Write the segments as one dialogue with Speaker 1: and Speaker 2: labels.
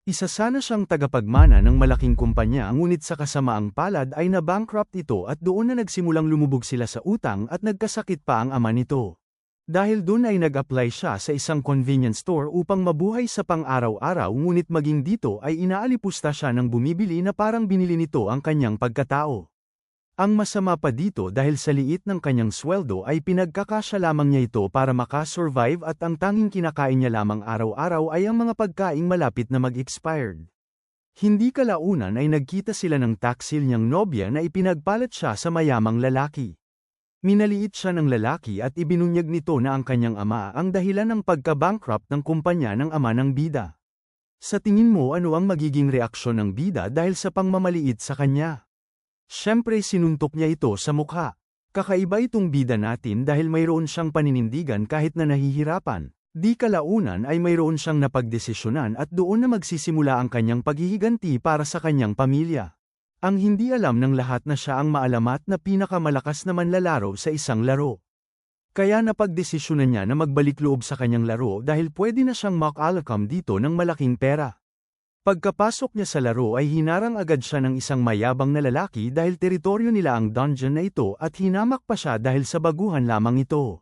Speaker 1: Isa sana siyang tagapagmana ng malaking kumpanya ngunit sa kasamaang palad ay na-bankrupt ito at doon na nagsimulang lumubog sila sa utang at nagkasakit pa ang ama nito. Dahil doon ay nag-apply siya sa isang convenience store upang mabuhay sa pang-araw-araw ngunit maging dito ay inaalipusta siya ng bumibili na parang binili nito ang kanyang pagkatao. Ang masama pa dito dahil sa liit ng kanyang sweldo ay pinagkakasya lamang niya ito para makasurvive at ang tanging kinakain niya lamang araw-araw ay ang mga pagkaing malapit na mag-expired. Hindi kalaunan ay nagkita sila ng taksil niyang nobya na ipinagpalit siya sa mayamang lalaki. Minaliit siya ng lalaki at ibinunyag nito na ang kanyang ama ang dahilan ng pagka-bankrupt ng kumpanya ng ama ng bida. Sa tingin mo ano ang magiging reaksyon ng bida dahil sa pangmamaliit sa kanya? Siyempre sinuntok niya ito sa mukha. Kakaiba itong bida natin dahil mayroon siyang paninindigan kahit na nahihirapan. Di kalaunan ay mayroon siyang napagdesisyonan at doon na magsisimula ang kanyang paghihiganti para sa kanyang pamilya. Ang hindi alam ng lahat na siya ang maalamat na pinakamalakas na manlalaro sa isang laro. Kaya napagdesisyonan niya na magbalik loob sa kanyang laro dahil pwede na siyang makalakam dito ng malaking pera. Pagkapasok niya sa laro ay hinarang agad siya ng isang mayabang na lalaki dahil teritoryo nila ang dungeon na ito at hinamak pa siya dahil sa baguhan lamang ito.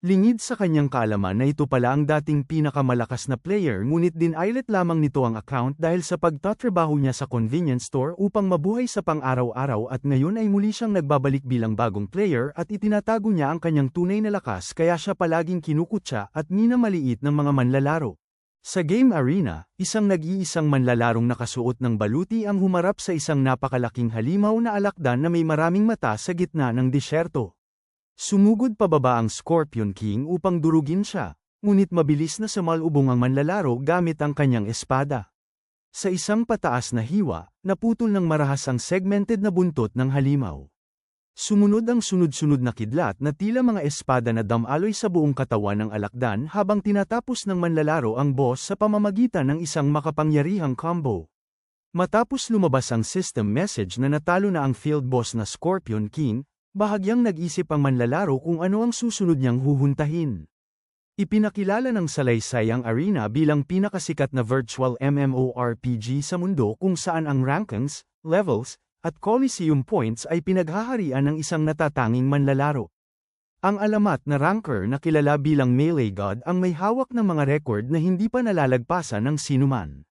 Speaker 1: Lingid sa kanyang kaalaman na ito pala ang dating pinakamalakas na player ngunit dinailit lamang nito ang account dahil sa pagtatrabaho niya sa convenience store upang mabuhay sa pang-araw-araw at ngayon ay muli siyang nagbabalik bilang bagong player at itinatago niya ang kanyang tunay na lakas kaya siya palaging kinukutya at minamaliit ng mga manlalaro. Sa game arena, isang nag-iisang manlalarong nakasuot ng baluti ang humarap sa isang napakalaking halimaw na alakdan na may maraming mata sa gitna ng disyerto. Sumugod pababa ang Scorpion King upang durugin siya, ngunit mabilis na sumalubong ang manlalaro gamit ang kanyang espada. Sa isang pataas na hiwa, naputol ng marahas ang segmented na buntot ng halimaw. Sumunod ang sunod-sunod na kidlat na tila mga espada na damaloy sa buong katawan ng alakdan habang tinatapos ng manlalaro ang boss sa pamamagitan ng isang makapangyarihang combo. Matapos lumabas ang system message na natalo na ang field boss na Scorpion King, bahagyang nag-isip ang manlalaro kung ano ang susunod niyang huhuntahin. Ipinakilala ng salaysay ang arena bilang pinakasikat na virtual MMORPG sa mundo kung saan ang rankings, levels, at Coliseum points ay pinaghaharian ng isang natatanging manlalaro. Ang alamat na ranker na kilala bilang Melee God ang may hawak ng mga record na hindi pa nalalagpasan ng sinuman.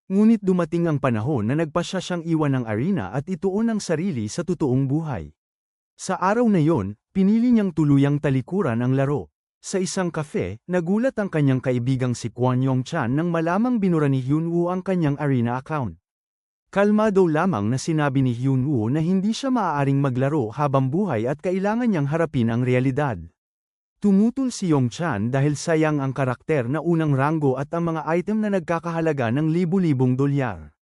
Speaker 1: Ngunit dumating ang panahon na nagpasya siyang iwan ng arena at ituon ang sarili sa totoong buhay. Sa araw na yon, pinili niyang tuluyang talikuran ang laro. Sa isang kafe, nagulat ang kanyang kaibigang si Kwon Yong Chan nang malamang binura ni Hyunwoo ang kanyang arena account. Kalmado lamang na sinabi ni Hyunwoo na hindi siya maaaring maglaro habang buhay at kailangan niyang harapin ang realidad. Tumutol si Yong Chan dahil sayang ang karakter na unang ranggo at ang mga item na nagkakahalaga ng libu-libong dolyar.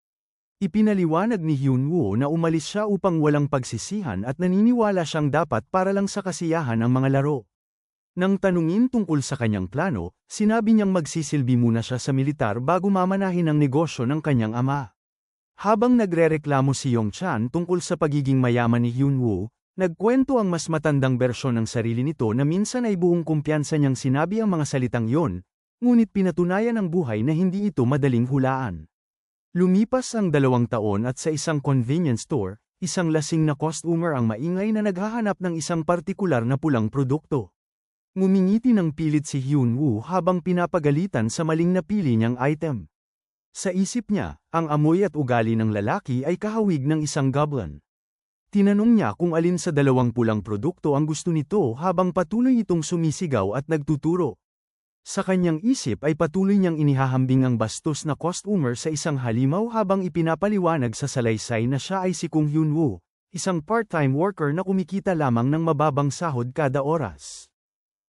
Speaker 1: Ipinaliwanag ni Hyunwoo na umalis siya upang walang pagsisihan at naniniwala siyang dapat para lang sa kasiyahan ang mga laro. Nang tanungin tungkol sa kanyang plano, sinabi niyang magsisilbi muna siya sa militar bago mamanahin ang negosyo ng kanyang ama. Habang nagrereklamo si Yong Chan tungkol sa pagiging mayaman ni Hyunwoo, nagkwento ang mas matandang bersyon ng sarili nito na minsan ay buong kumpiyansa niyang sinabi ang mga salitang yon, ngunit pinatunayan ng buhay na hindi ito madaling hulaan. Lumipas ang 2 taon at sa isang convenience store, isang lasing na customer ang maingay na naghahanap ng isang partikular na pulang produkto. Ngumingiti ng pilit si Hyunwoo habang pinapagalitan sa maling napili niyang item. Sa isip niya, ang amoy at ugali ng lalaki ay kahawig ng isang goblin. Tinanong niya kung alin sa 2 pulang produkto ang gusto nito habang patuloy itong sumisigaw at nagtuturo. Sa kanyang isip ay patuloy niyang inihahambing ang bastos na customer sa isang halimaw habang ipinapaliwanag sa salaysay na siya ay si Kung Hyunwoo, isang part-time worker na kumikita lamang ng mababang sahod kada oras.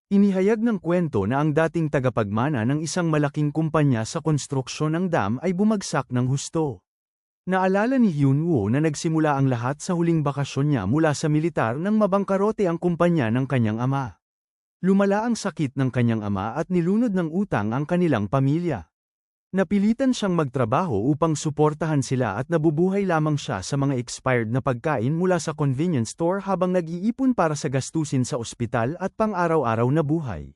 Speaker 1: Inihayag ng kwento na ang dating tagapagmana ng isang malaking kumpanya sa konstruksyon ng dam ay bumagsak ng husto. Naalala ni Hyunwoo na nagsimula ang lahat sa huling bakasyon niya mula sa militar nang mabangkarote ang kumpanya ng kanyang ama. Lumala ang sakit ng kanyang ama at nilunod ng utang ang kanilang pamilya. Napilitan siyang magtrabaho upang suportahan sila at nabubuhay lamang siya sa mga expired na pagkain mula sa convenience store habang nag-iipon para sa gastusin sa ospital at pang-araw-araw na buhay.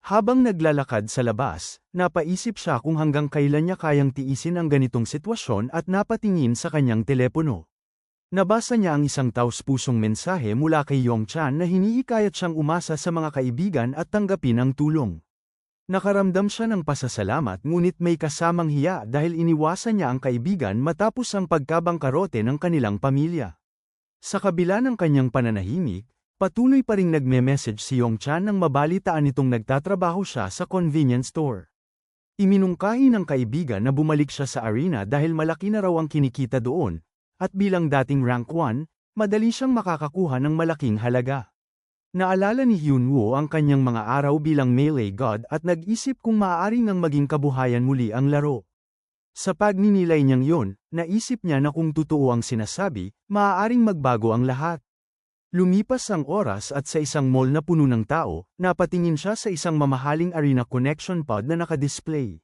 Speaker 1: Habang naglalakad sa labas, napaisip siya kung hanggang kailan niya kayang tiisin ang ganitong sitwasyon at napatingin sa kanyang telepono. Nabasa niya ang isang taus-pusong mensahe mula kay Yongchan na hinihikayat siyang umasa sa mga kaibigan at tanggapin ang tulong. Nakaramdam siya ng pasasalamat ngunit may kasamang hiya dahil iniwasan niya ang kaibigan matapos ang pagkabangkarote ng kanilang pamilya. Sa kabila ng kanyang pananahimik, patuloy pa ring nagme-message si Yongchan nang mabalitaan nitong nagtatrabaho siya sa convenience store. Iminungkahi ng kaibigan na bumalik siya sa arena dahil malaki na raw ang kinikita doon, at bilang dating rank 1, madali siyang makakakuha ng malaking halaga. Naalala ni Hyunwoo ang kanyang mga araw bilang melee god at nag-isip kung maaari ngang maging kabuhayan muli ang laro. Sa pagninilay niyang yon, naisip niya na kung totoo ang sinasabi, maaaring magbago ang lahat. Lumipas ang oras at sa isang mall na puno ng tao, napatingin siya sa isang mamahaling arena connection pod na nakadisplay.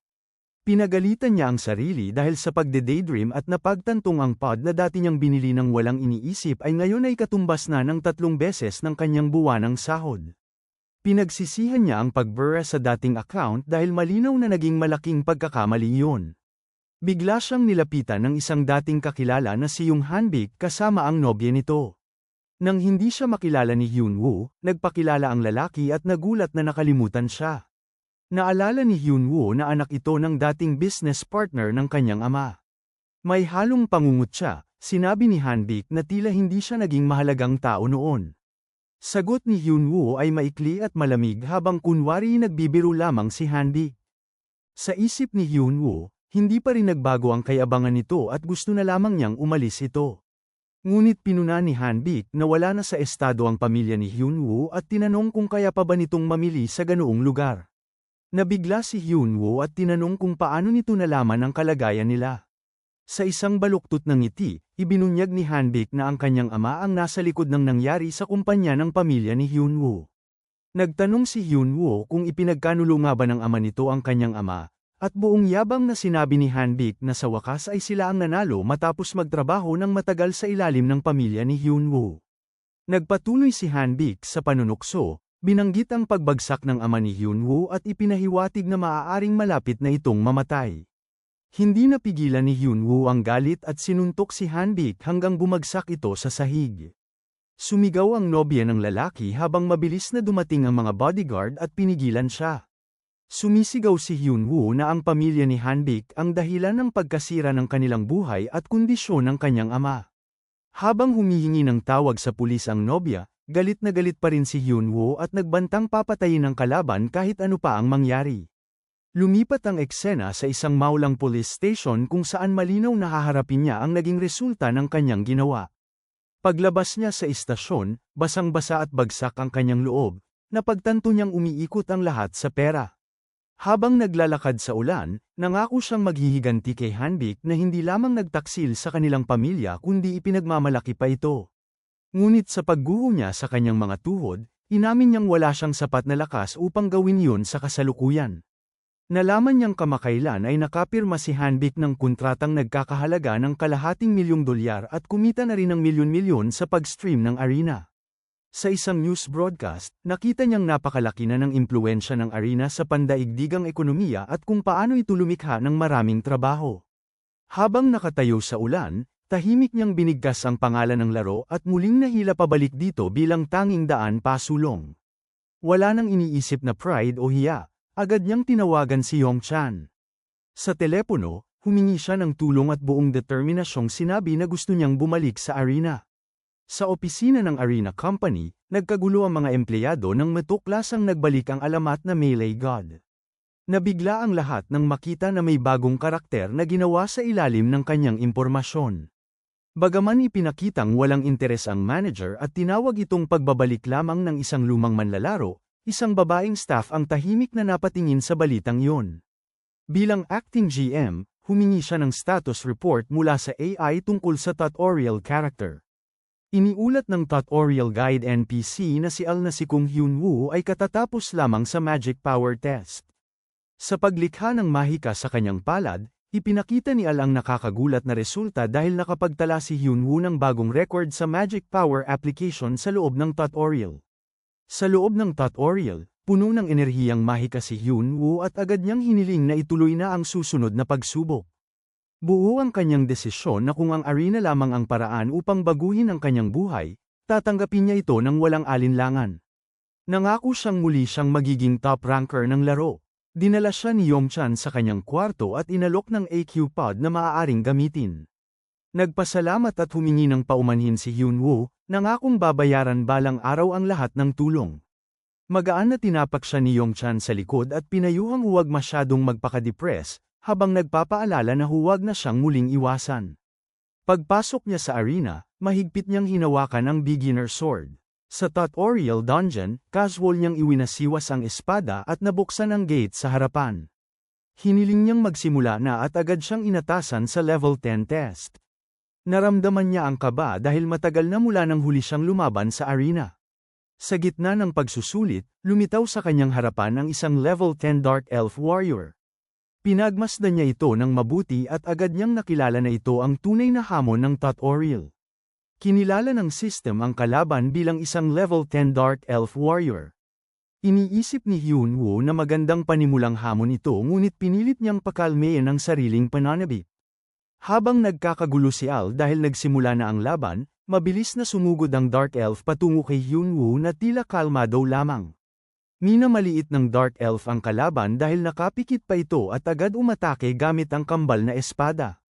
Speaker 1: Pinagalitan niya ang sarili dahil sa pagde-daydream at napagtantong ang pod na dati niyang binili ng walang iniisip ay ngayon ay katumbas na ng 3 beses ng kanyang buwanang sahod. Pinagsisihan niya ang pagbura sa dating account dahil malinaw na naging malaking pagkakamali yun. Bigla siyang nilapitan ng isang dating kakilala na si Yung Hanbik kasama ang nobya nito. Nang hindi siya makilala ni Hyunwoo, nagpakilala ang lalaki at nagulat na nakalimutan siya. Naalala ni Hyunwoo na anak ito ng dating business partner ng kanyang ama. May halong pangungutya, sinabi ni Hanbik na tila hindi siya naging mahalagang tao noon. Sagot ni Hyunwoo ay maikli at malamig habang kunwari nagbibiro lamang si Hanbik. Sa isip ni Hyunwoo, hindi pa rin nagbago ang kayabangan nito at gusto na lamang niyang umalis ito. Ngunit pinuna ni Hanbik na wala na sa estado ang pamilya ni Hyunwoo at tinanong kung kaya pa ba nitong mamili sa ganoong lugar. Nabigla si Hyunwoo at tinanong kung paano nito nalaman ang kalagayan nila. Sa isang baluktot ng ngiti, ibinunyag ni Hanbik na ang kanyang ama ang nasa likod ng nangyari sa kumpanya ng pamilya ni Hyunwoo. Nagtanong si Hyunwoo kung ipinagkanulo nga ba ng ama nito ang kanyang ama, at buong yabang na sinabi ni Hanbik na sa wakas ay sila ang nanalo matapos magtrabaho ng matagal sa ilalim ng pamilya ni Hyunwoo. Nagpatuloy si Hanbik sa panunukso. Binanggit ang pagbagsak ng ama ni Hyunwoo at ipinahiwatig na maaaring malapit na itong mamatay. Hindi napigilan ni Hyunwoo ang galit at sinuntok si Hanbik hanggang bumagsak ito sa sahig. Sumigaw ang nobya ng lalaki habang mabilis na dumating ang mga bodyguard at pinigilan siya. Sumisigaw si Hyunwoo na ang pamilya ni Hanbik ang dahilan ng pagkasira ng kanilang buhay at kondisyon ng kanyang ama. Habang humihingi ng tawag sa pulis ang nobya, galit na galit pa rin si Hyunwoo at nagbantang papatayin ang kalaban kahit ano pa ang mangyari. Lumipat ang eksena sa isang maulang police station kung saan malinaw na haharapin niya ang naging resulta ng kanyang ginawa. Paglabas niya sa istasyon, basang-basa at bagsak ang kanyang loob, napagtanto niyang umiikot ang lahat sa pera. Habang naglalakad sa ulan, nangako siyang maghihiganti kay Hanbik na hindi lamang nagtaksil sa kanilang pamilya kundi ipinagmamalaki pa ito. Ngunit sa pagguho niya sa kanyang mga tuhod, inamin niyang wala siyang sapat na lakas upang gawin yun sa kasalukuyan. Nalaman niyang kamakailan ay nakapirma si Hanbik ng kontratang nagkakahalaga ng $250,000,000 at kumita na rin ng milyon-milyon sa pag-stream ng arena. Sa isang news broadcast, nakita niyang napakalaki na ng impluwensya ng arena sa pandaigdigang ekonomiya at kung paano ito lumikha ng maraming trabaho. Habang nakatayo sa ulan, tahimik niyang binigkas ang pangalan ng laro at muling nahila pabalik dito bilang tanging daan pasulong. Wala nang iniisip na pride o hiya, agad niyang tinawagan si Yongchan. Sa telepono, humingi siya ng tulong at buong determinasyong sinabi na gusto niyang bumalik sa arena. Sa opisina ng arena company, nagkagulo ang mga empleyado nang matuklasang nagbalik ang alamat na melee god. Nabigla ang lahat nang makita na may bagong karakter na ginawa sa ilalim ng kanyang impormasyon. Bagaman ipinakitang walang interes ang manager at tinawag itong pagbabalik lamang ng isang lumang manlalaro, isang babaeng staff ang tahimik na napatingin sa balitang yon. Bilang acting GM, humingi siya ng status report mula sa AI tungkol sa tutorial character. Iniulat ng tutorial guide NPC na si Al na si Kung Hyunwoo ay katatapos lamang sa magic power test. Sa paglikha ng mahika sa kanyang palad, ipinakita ni Al ang nakakagulat na resulta dahil nakapagtala si Hyunwoo ng bagong record sa Magic Power application sa loob ng tutorial. Sa loob ng tutorial, Puno ng enerhiyang mahika si Hyunwoo at agad niyang hiniling na ituloy na ang susunod na pagsubok. Buo ang kanyang desisyon na kung ang arena lamang ang paraan upang baguhin ang kanyang buhay, tatanggapin niya ito ng walang alinlangan. Nangako siyang magiging top ranker ng laro. Dinala siya ni Yongchan sa kanyang kwarto at inalok ng AQ pod na maaaring gamitin. Nagpasalamat at humingi ng paumanhin si Hyunwoo, nangakong babayaran balang araw ang lahat ng tulong. Magaan na tinapak siya ni Yongchan sa likod at pinayuhang huwag masyadong magpaka-depress, habang nagpapaalala na huwag na siyang muling iwasan. Pagpasok niya sa arena, mahigpit niyang hinawakan ang beginner sword. Sa tutorial dungeon, casual niyang iwinasiwas ang espada at nabuksan ang gate sa harapan. Hiniling niyang magsimula na at agad siyang inatasan sa level 10 test. Naramdaman niya ang kaba dahil matagal na mula nang huli siyang lumaban sa arena. Sa gitna ng pagsusulit, lumitaw sa kanyang harapan ang isang level 10 Dark Elf Warrior. Pinagmasdan niya ito ng mabuti at agad niyang nakilala na ito ang tunay na hamon ng tutorial. Kinilala ng system ang kalaban bilang isang level 10 Dark Elf Warrior. Iniisip ni Hyunwoo na magandang panimulang hamon ito ngunit pinilit niyang pakalmehin ang sariling pananabik. Habang nagkakagulo si Al dahil nagsimula na ang laban, mabilis na sumugod ang Dark Elf patungo kay Hyunwoo na tila kalmado lamang. Minamaliit ng Dark Elf ang kalaban dahil nakapikit pa ito at agad umatake gamit ang kambal na espada.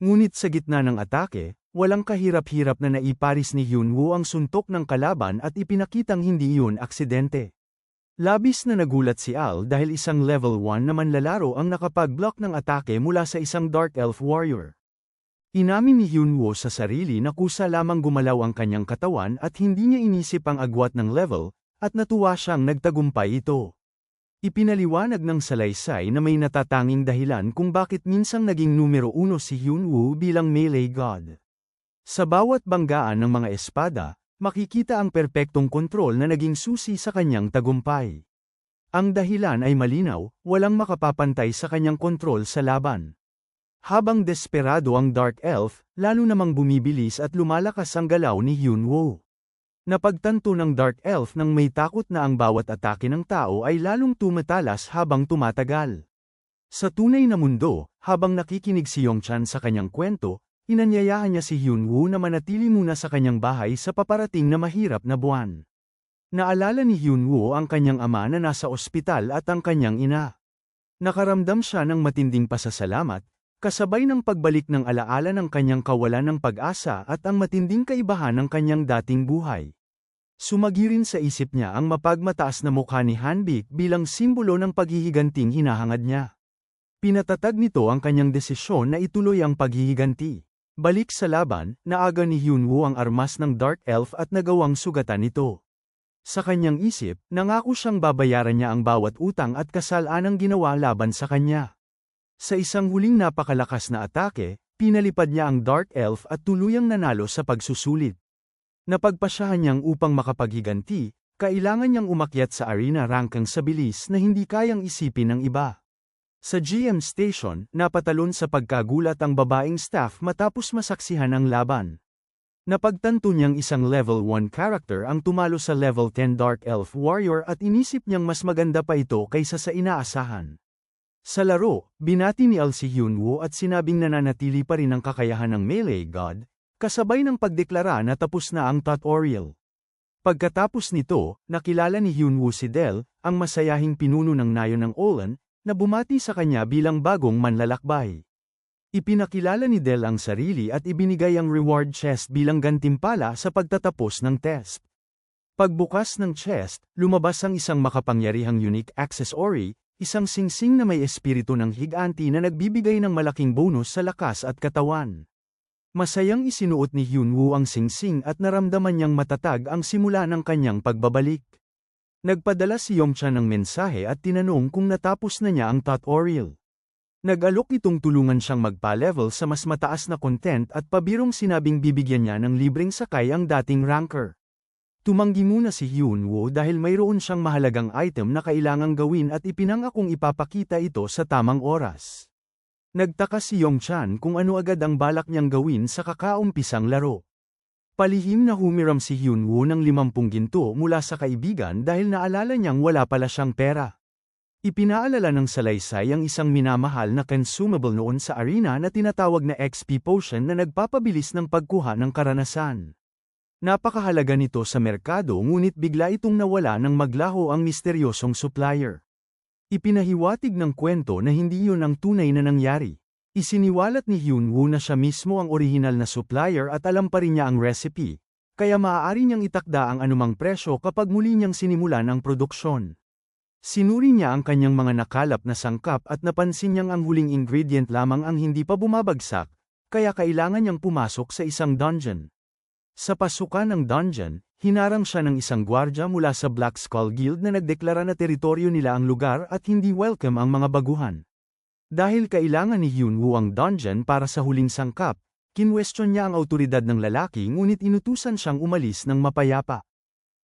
Speaker 1: Ngunit sa gitna ng atake, walang kahirap-hirap na naiparis ni Hyunwoo ang suntok ng kalaban at ipinakitang hindi iyon aksidente. Labis na nagulat si Al dahil isang level 1 na manlalaro ang nakapag-block ng atake mula sa isang Dark Elf Warrior. Inamin ni Hyunwoo sa sarili na kusa lamang gumalaw ang kanyang katawan at hindi niya inisip ang agwat ng level, at natuwa siyang nagtagumpay ito. Ipinaliwanag ng salaysay na may natatanging dahilan kung bakit minsang naging numero 1 si Hyunwoo bilang melee god. Sa bawat banggaan ng mga espada, makikita ang perpektong kontrol na naging susi sa kanyang tagumpay. Ang dahilan ay malinaw, walang makapapantay sa kanyang kontrol sa laban. Habang desperado ang Dark Elf, lalo namang bumibilis at lumalakas ang galaw ni Hyunwoo. Napagtanto ng Dark Elf nang may takot na ang bawat atake ng tao ay lalong tumatalas habang tumatagal. Sa tunay na mundo, habang nakikinig si Yongchan sa kanyang kwento, inanyayahan niya si Hyunwoo na manatili muna sa kanyang bahay sa paparating na mahirap na buwan. Naalala ni Hyunwoo ang kanyang ama na nasa ospital at ang kanyang ina. Nakaramdam siya ng matinding pasasalamat, kasabay ng pagbalik ng alaala ng kanyang kawalan ng pag-asa at ang matinding kaibahan ng kanyang dating buhay. Sumagirin sa isip niya ang mapagmataas na mukha ni Hanbik bilang simbolo ng paghihiganting hinahangad niya. Pinatatag nito ang kanyang desisyon na ituloy ang paghihiganti. Balik sa laban, naaga ni Hyunwoo ang armas ng Dark Elf at nagawang sugatan ito. Sa kanyang isip, nangako siyang babayaran niya ang bawat utang at kasalanang ginawa laban sa kanya. Sa isang huling napakalakas na atake, pinalipad niya ang Dark Elf at tuluyang nanalo sa pagsusulit. Napagpasyahan niyang upang makapaghiganti, kailangan niyang umakyat sa arena ranking sa bilis na hindi kayang isipin ng iba. Sa GM Station, napatalon sa pagkagulat ang babaeng staff matapos masaksihan ang laban. Napagtanto niyang isang level 1 character ang tumalo sa level 10 Dark Elf Warrior at inisip niyang mas maganda pa ito kaysa sa inaasahan. Sa laro, binati ni Al si Hyunwoo at sinabing nananatili pa rin ang kakayahan ng melee god, kasabay ng pagdeklara na tapos na ang tutorial. Pagkatapos nito, nakilala ni Hyunwoo si Del, ang masayahing pinuno ng nayon ng Olan, na bumati sa kanya bilang bagong manlalakbay. Ipinakilala ni Del ang sarili at ibinigay ang reward chest bilang gantimpala sa pagtatapos ng test. Pagbukas ng chest, lumabas ang isang makapangyarihang unique accessory, isang singsing na may espiritu ng higanti na nagbibigay ng malaking bonus sa lakas at katawan. Masayang isinuot ni Hyunwoo ang singsing at naramdaman niyang matatag ang simula ng kanyang pagbabalik. Nagpadala si Yongchan ng mensahe at tinanong kung natapos na niya ang tutorial. Nag-alok itong tulungan siyang magpa-level sa mas mataas na content at pabirong sinabing bibigyan niya ng libreng sakay ang dating ranker. Tumanggi muna si Hyunwoo dahil mayroon siyang mahalagang item na kailangang gawin at ipinangakong ipapakita ito sa tamang oras. Nagtaka si Yongchan kung ano agad ang balak niyang gawin sa kakaumpisang laro. Palihim na humiram si Hyunwoo ng 50 ginto mula sa kaibigan dahil naalala niyang wala pala siyang pera. Ipinaalala ng salaysay ang isang minamahal na consumable noon sa arena na tinatawag na XP Potion na nagpapabilis ng pagkuha ng karanasan. Napakahalaga nito sa merkado ngunit bigla itong nawala nang maglaho ang misteryosong supplier. Ipinahiwatig ng kwento na hindi yun ang tunay na nangyari. Isiniwalat ni Hyunwoo na siya mismo ang orihinal na supplier at alam pa rin niya ang recipe, kaya maaari niyang itakda ang anumang presyo kapag muli niyang sinimulan ang produksyon. Sinuri niya ang kanyang mga nakalap na sangkap at napansin niyang ang huling ingredient lamang ang hindi pa bumabagsak, kaya kailangan niyang pumasok sa isang dungeon. Sa pasukan ng dungeon, hinarang siya ng isang gwardya mula sa Black Skull Guild na nagdeklara na teritoryo nila ang lugar at hindi welcome ang mga baguhan. Dahil kailangan ni Hyunwoo ang dungeon para sa huling sangkap, kinwestiyon niya ang awtoridad ng lalaki ngunit inutusan siyang umalis ng mapayapa.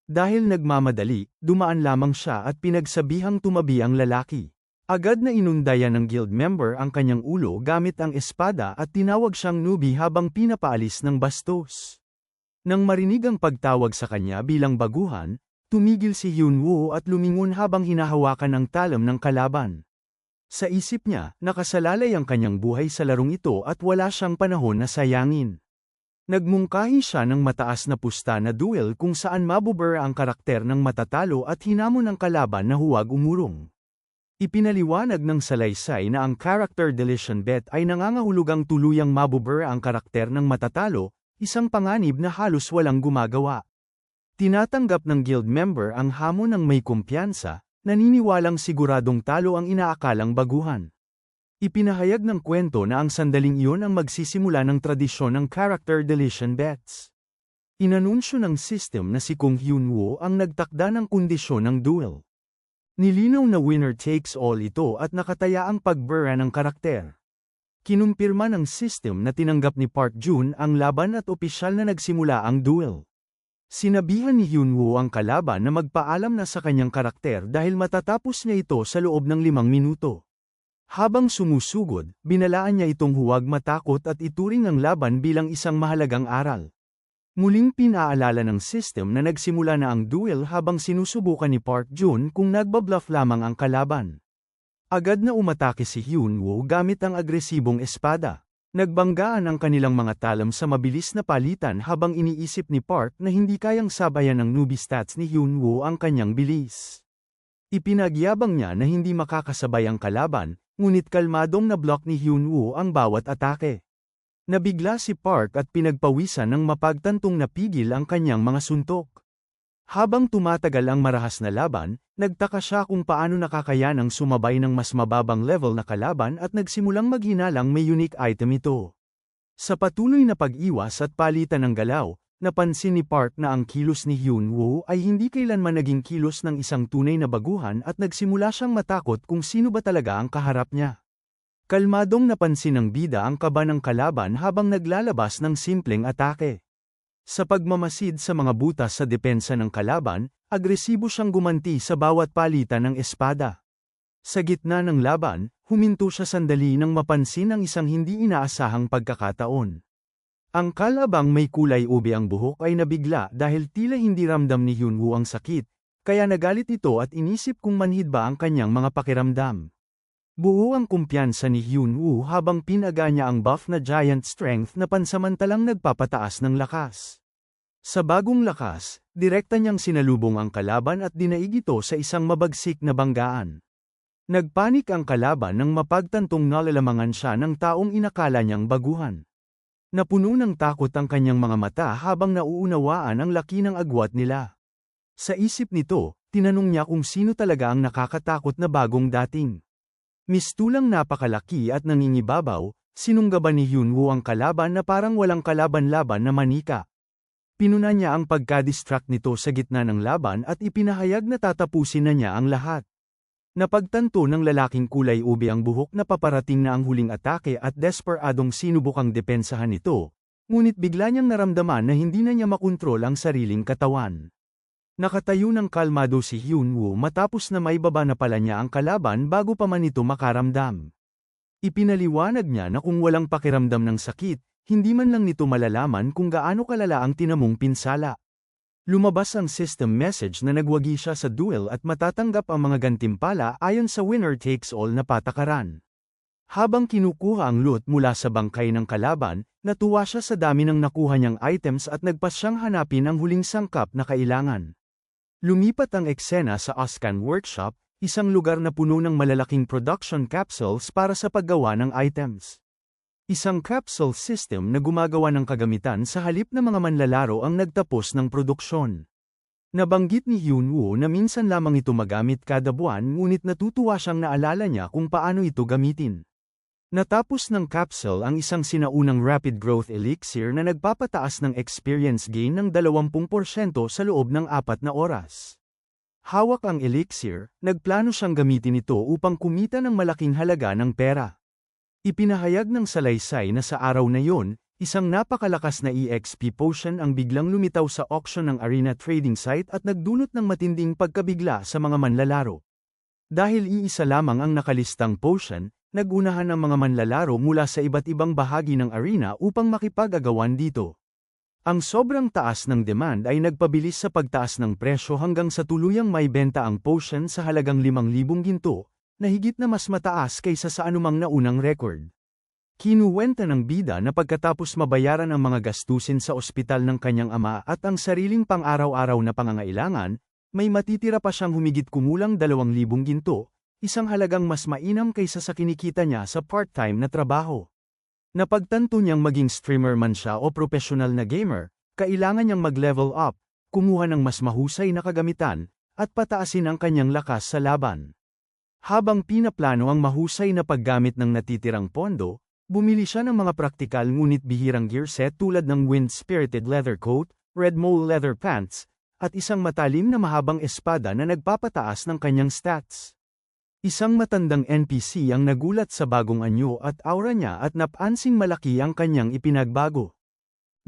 Speaker 1: Dahil nagmamadali, dumaan lamang siya at pinagsabihang tumabi ang lalaki. Agad na inundayan ng guild member ang kanyang ulo gamit ang espada at tinawag siyang newbie habang pinapaalis ng bastos. Nang marinig ang pagtawag sa kanya bilang baguhan, tumigil si Hyunwoo at lumingon habang hinahawakan ang talam ng kalaban. Sa isip niya, nakasalalay ang kanyang buhay sa larong ito at wala siyang panahon na sayangin. Nagmungkahi siya ng mataas na pusta na duel kung saan mabubura ang karakter ng matatalo at hinamon ng kalaban na huwag umurong. Ipinaliwanag ng salaysay na ang character deletion bet ay nangangahulugang tuluyang mabubura ang karakter ng matatalo, isang panganib na halos walang gumagawa. Tinatanggap ng guild member ang hamon ng may kumpiyansa, naniniwalang siguradong talo ang inaakalang baguhan. Ipinahayag ng kwento na ang sandaling iyon ang magsisimula ng tradisyon ng character deletion bets. Inanunsyo ng system na si Kung Hyunwoo ang nagtakda ng kondisyon ng duel. Nilinaw na winner takes all ito at nakataya ang pagbura ng karakter. Kinumpirma ng system na tinanggap ni Park Jun ang laban at opisyal na nagsimula ang duel. Sinabihan ni Hyunwoo ang kalaban na magpaalam na sa kanyang karakter dahil matatapos niya ito sa loob ng 5 minuto. Habang sumusugod, binalaan niya itong huwag matakot at ituring ang laban bilang isang mahalagang aral. Muling pinaalala ng system na nagsimula na ang duel habang sinusubukan ni Park Jun kung nagbabluff lamang ang kalaban. Agad na umatake si Hyunwoo gamit ang agresibong espada. Nagbanggaan ang kanilang mga talam sa mabilis na palitan habang iniisip ni Park na hindi kayang sabayan ng newbie stats ni Hyunwoo ang kanyang bilis. Ipinagyabang niya na hindi makakasabay ang kalaban, ngunit kalmadong na-block ni Hyunwoo ang bawat atake. Nabigla si Park at pinagpawisan ng mapagtantong napigil ang kanyang mga suntok. Habang tumatagal ang marahas na laban, nagtaka siya kung paano nakakayanang sumabay ng mas mababang level na kalaban at nagsimulang maghinalang may unique item ito. Sa patuloy na pag-iwas at palitan ng galaw, napansin ni Park na ang kilos ni Hyunwoo ay hindi kailanman naging kilos ng isang tunay na baguhan at nagsimula siyang matakot kung sino ba talaga ang kaharap niya. Kalmadong napansin ng bida ang kaba ng kalaban habang naglalabas ng simpleng atake. Sa pagmamasid sa mga butas sa depensa ng kalaban, agresibo siyang gumanti sa bawat palitan ng espada. Sa gitna ng laban, huminto siya sandali nang mapansin ang isang hindi inaasahang pagkakataon. Ang kalabang may kulay ube ang buhok ay nabigla dahil tila hindi ramdam ni Hyunwoo ang sakit, kaya nagalit ito at inisip kung manhid ba ang kanyang mga pakiramdam. Buo ang kumpiyansa ni Hyunwoo habang pinaga niya ang buff na giant strength na pansamantalang nagpapataas ng lakas. Sa bagong lakas, direkta niyang sinalubong ang kalaban at dinaig ito sa isang mabagsik na banggaan. Nagpanik ang kalaban nang mapagtantong nalalamangan siya ng taong inakala niyang baguhan. Napuno ng takot ang kanyang mga mata habang nauunawaan ang laki ng agwat nila. Sa isip nito, tinanong niya kung sino talaga ang nakakatakot na bagong dating. Mistulang napakalaki at nangingibabaw, sinunggaban ni Hyunwoo ang kalaban na parang walang kalaban-laban na manika. Pinuna niya ang pagka-distract nito sa gitna ng laban at ipinahayag na tatapusin na niya ang lahat. Napagtanto ng lalaking kulay ube ang buhok na paparating na ang huling atake at desperadong sinubukang depensahan ito, ngunit bigla niyang naramdaman na hindi na niya makontrol ang sariling katawan. Nakatayo ng kalmado si Hyunwoo matapos na maibaba na pala niya ang kalaban bago pa man ito makaramdam. Ipinaliwanag niya na kung walang pakiramdam ng sakit, Hindi man lang nito malalaman kung gaano kalala ang tinamong pinsala. Lumabas ang system message na nagwagi siya sa duel at matatanggap ang mga gantimpala ayon sa winner-takes-all na patakaran. Habang kinukuha ang loot mula sa bangkay ng kalaban, natuwa siya sa dami ng nakuha niyang items at nagpas siyang hanapin ang huling sangkap na kailangan. Lumipat ang eksena sa Oscan Workshop, isang lugar na puno ng malalaking production capsules para sa paggawa ng items. Isang capsule system na gumagawa ng kagamitan sa halip na mga manlalaro ang nagtapos ng produksyon. Nabanggit ni Hyunwoo na minsan lamang ito magamit kada buwan ngunit natutuwa siyang naalala niya kung paano ito gamitin. Natapos ng capsule ang isang sinaunang rapid growth elixir na nagpapataas ng experience gain ng 20% sa loob ng 4 na oras. Hawak ang elixir, nagplano siyang gamitin ito upang kumita ng malaking halaga ng pera. Ipinahayag ng salaysay na sa araw na yon, isang napakalakas na EXP potion ang biglang lumitaw sa auction ng arena trading site at nagdulot ng matinding pagkabigla sa mga manlalaro. Dahil iisa lamang ang nakalistang potion, nagunahan ang mga manlalaro mula sa iba't ibang bahagi ng arena upang makipag-agawan dito. Ang sobrang taas ng demand ay nagpabilis sa pagtaas ng presyo hanggang sa tuluyang maibenta ang potion sa halagang 5,000 ginto, na higit na mas mataas kaysa sa anumang naunang record. Kinuwenta ng bida na pagkatapos mabayaran ang mga gastusin sa ospital ng kanyang ama at ang sariling pang-araw-araw na pangangailangan, may matitira pa siyang humigit kumulang 2,000 ginto, isang halagang mas mainam kaysa sa kinikita niya sa part-time na trabaho. Napagtanto niyang maging streamer man siya o professional na gamer, kailangan niyang mag-level up, kumuha ng mas mahusay na kagamitan, at pataasin ang kanyang lakas sa laban. Habang pinaplano ang mahusay na paggamit ng natitirang pondo, bumili siya ng mga praktikal ngunit bihirang gear set tulad ng wind-spirited leather coat, red mole leather pants, at isang matalim na mahabang espada na nagpapataas ng kanyang stats. Isang matandang NPC ang nagulat sa bagong anyo at aura niya at napansing malaki ang kanyang ipinagbago.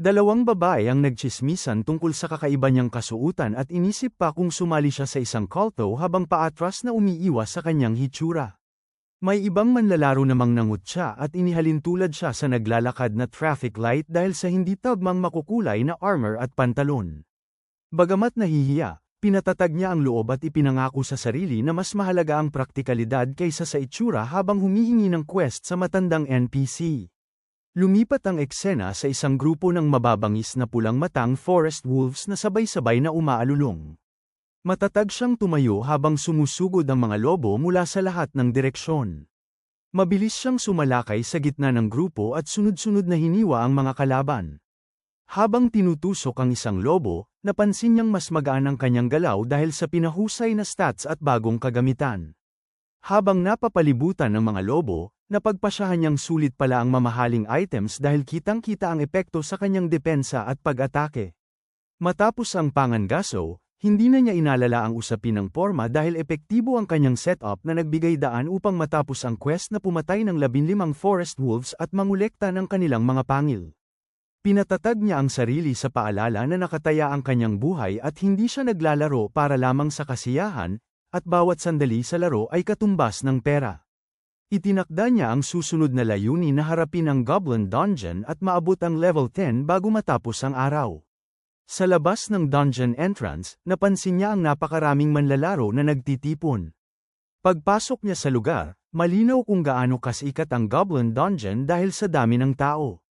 Speaker 1: 2 babae ang nagtsismisan tungkol sa kakaiba niyang kasuutan at inisip pa kung sumali siya sa isang kulto habang paatras na umiiwas sa kanyang hitsura. May ibang manlalaro namang nangutya at inihalin tulad siya sa naglalakad na traffic light dahil sa hindi tagmang makukulay na armor at pantalon. Bagamat nahihiya, pinatatag niya ang loob at ipinangako sa sarili na mas mahalaga ang praktikalidad kaysa sa itsura habang humihingi ng quest sa matandang NPC. Lumipat ang eksena sa isang grupo ng mababangis na pulang matang forest wolves na sabay-sabay na umaalulong. Matatag siyang tumayo habang sumusugod ang mga lobo mula sa lahat ng direksyon. Mabilis siyang sumalakay sa gitna ng grupo at sunod-sunod na hiniwa ang mga kalaban. Habang tinutusok ang isang lobo, napansin niyang mas magaan ang kanyang galaw dahil sa pinahusay na stats at bagong kagamitan. Habang napapalibutan ng mga lobo, napagpasyahan niyang sulit pala ang mamahaling items dahil kitang-kita ang epekto sa kanyang depensa at pag-atake. Matapos ang pangangaso, hindi na niya inalala ang usapin ng porma dahil epektibo ang kanyang setup na nagbigay daan upang matapos ang quest na pumatay ng 15 forest wolves at mangolekta ng kanilang mga pangil. Pinatatag niya ang sarili sa paalala na nakataya ang kanyang buhay at hindi siya naglalaro para lamang sa kasiyahan, at bawat sandali sa laro ay katumbas ng pera. Itinakda niya ang susunod na layunin na harapin ang Goblin Dungeon at maabot ang level 10 bago matapos ang araw. Sa labas ng dungeon entrance, napansin niya ang napakaraming manlalaro na nagtitipon. Pagpasok niya sa lugar, malinaw kung gaano kasikat ang Goblin Dungeon dahil sa dami ng tao.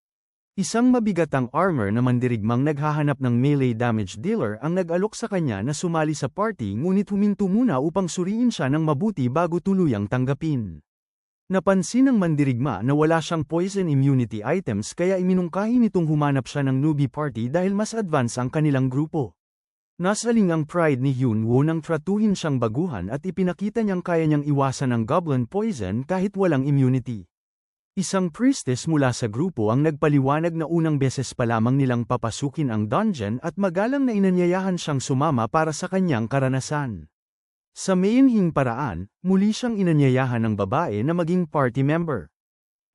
Speaker 1: Isang mabigatang armor na mandirigmang naghahanap ng melee damage dealer ang nag-alok sa kanya na sumali sa party ngunit huminto muna upang suriin siya ng mabuti bago tuluyang tanggapin. Napansin ng mandirigma na wala siyang poison immunity items kaya iminungkahi nitong humanap siya ng newbie party dahil mas advance ang kanilang grupo. Nasaling ang pride ni Hyunwoo nang tratuhin siyang baguhan at ipinakita niyang kaya niyang iwasan ang goblin poison kahit walang immunity. Isang priestess mula sa grupo ang nagpaliwanag na unang beses pa lamang nilang papasukin ang dungeon at magalang na inanyayahan siyang sumama para sa kanyang karanasan. Sa mainhing paraan, muli siyang inanyayahan ng babae na maging party member.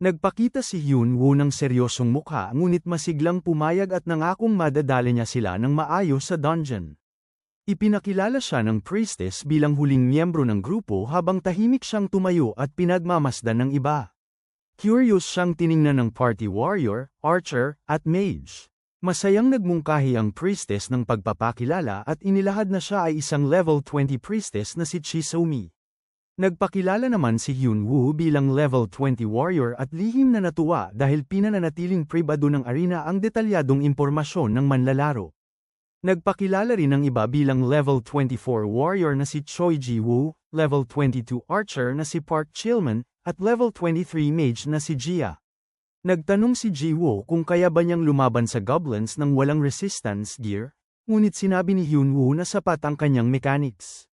Speaker 1: Nagpakita si Hyunwoo ng seryosong mukha ngunit masiglang pumayag at nangakong madadala niya sila ng maayos sa dungeon. Ipinakilala siya ng priestess bilang huling miyembro ng grupo habang tahimik siyang tumayo at pinagmamasdan ng iba. Curious siyang tiningnan ng party warrior, archer, at mage. Masayang nagmungkahi ang priestess ng pagpapakilala at inilahad na siya ay isang level 20 priestess na si Chisomi. Nagpakilala naman si Hyunwoo bilang level 20 warrior at lihim na natuwa dahil pinananatiling pribado ng arena ang detalyadong impormasyon ng manlalaro. Nagpakilala rin ang iba bilang level 24 warrior na si Choi Ji-woo, level 22 archer na si Park Chilman, at level 23 mage na si Jia. Nagtanong si Ji-woo kung kaya ba niyang lumaban sa goblins ng walang resistance gear, ngunit sinabi ni Hyunwoo na sapat ang kanyang mechanics.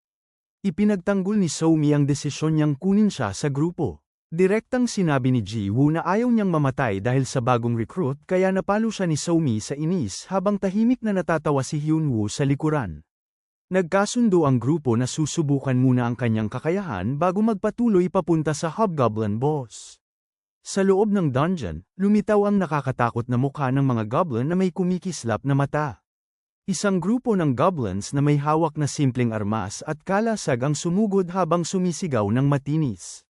Speaker 1: Ipinagtanggol ni Somi ang desisyon niyang kunin siya sa grupo. Direktang sinabi ni Ji-woo na ayaw niyang mamatay dahil sa bagong recruit kaya napalo siya ni Somi sa inis habang tahimik na natatawa si Hyunwoo sa likuran. Nagkasundo ang grupo na susubukan muna ang kanyang kakayahan bago magpatuloy papunta sa Hobgoblin boss. Sa loob ng dungeon, lumitaw ang nakakatakot na mukha ng mga goblin na may kumikislap na mata. Isang grupo ng goblins na may hawak na simpleng armas at kalasag ang sumugod habang sumisigaw ng matinis.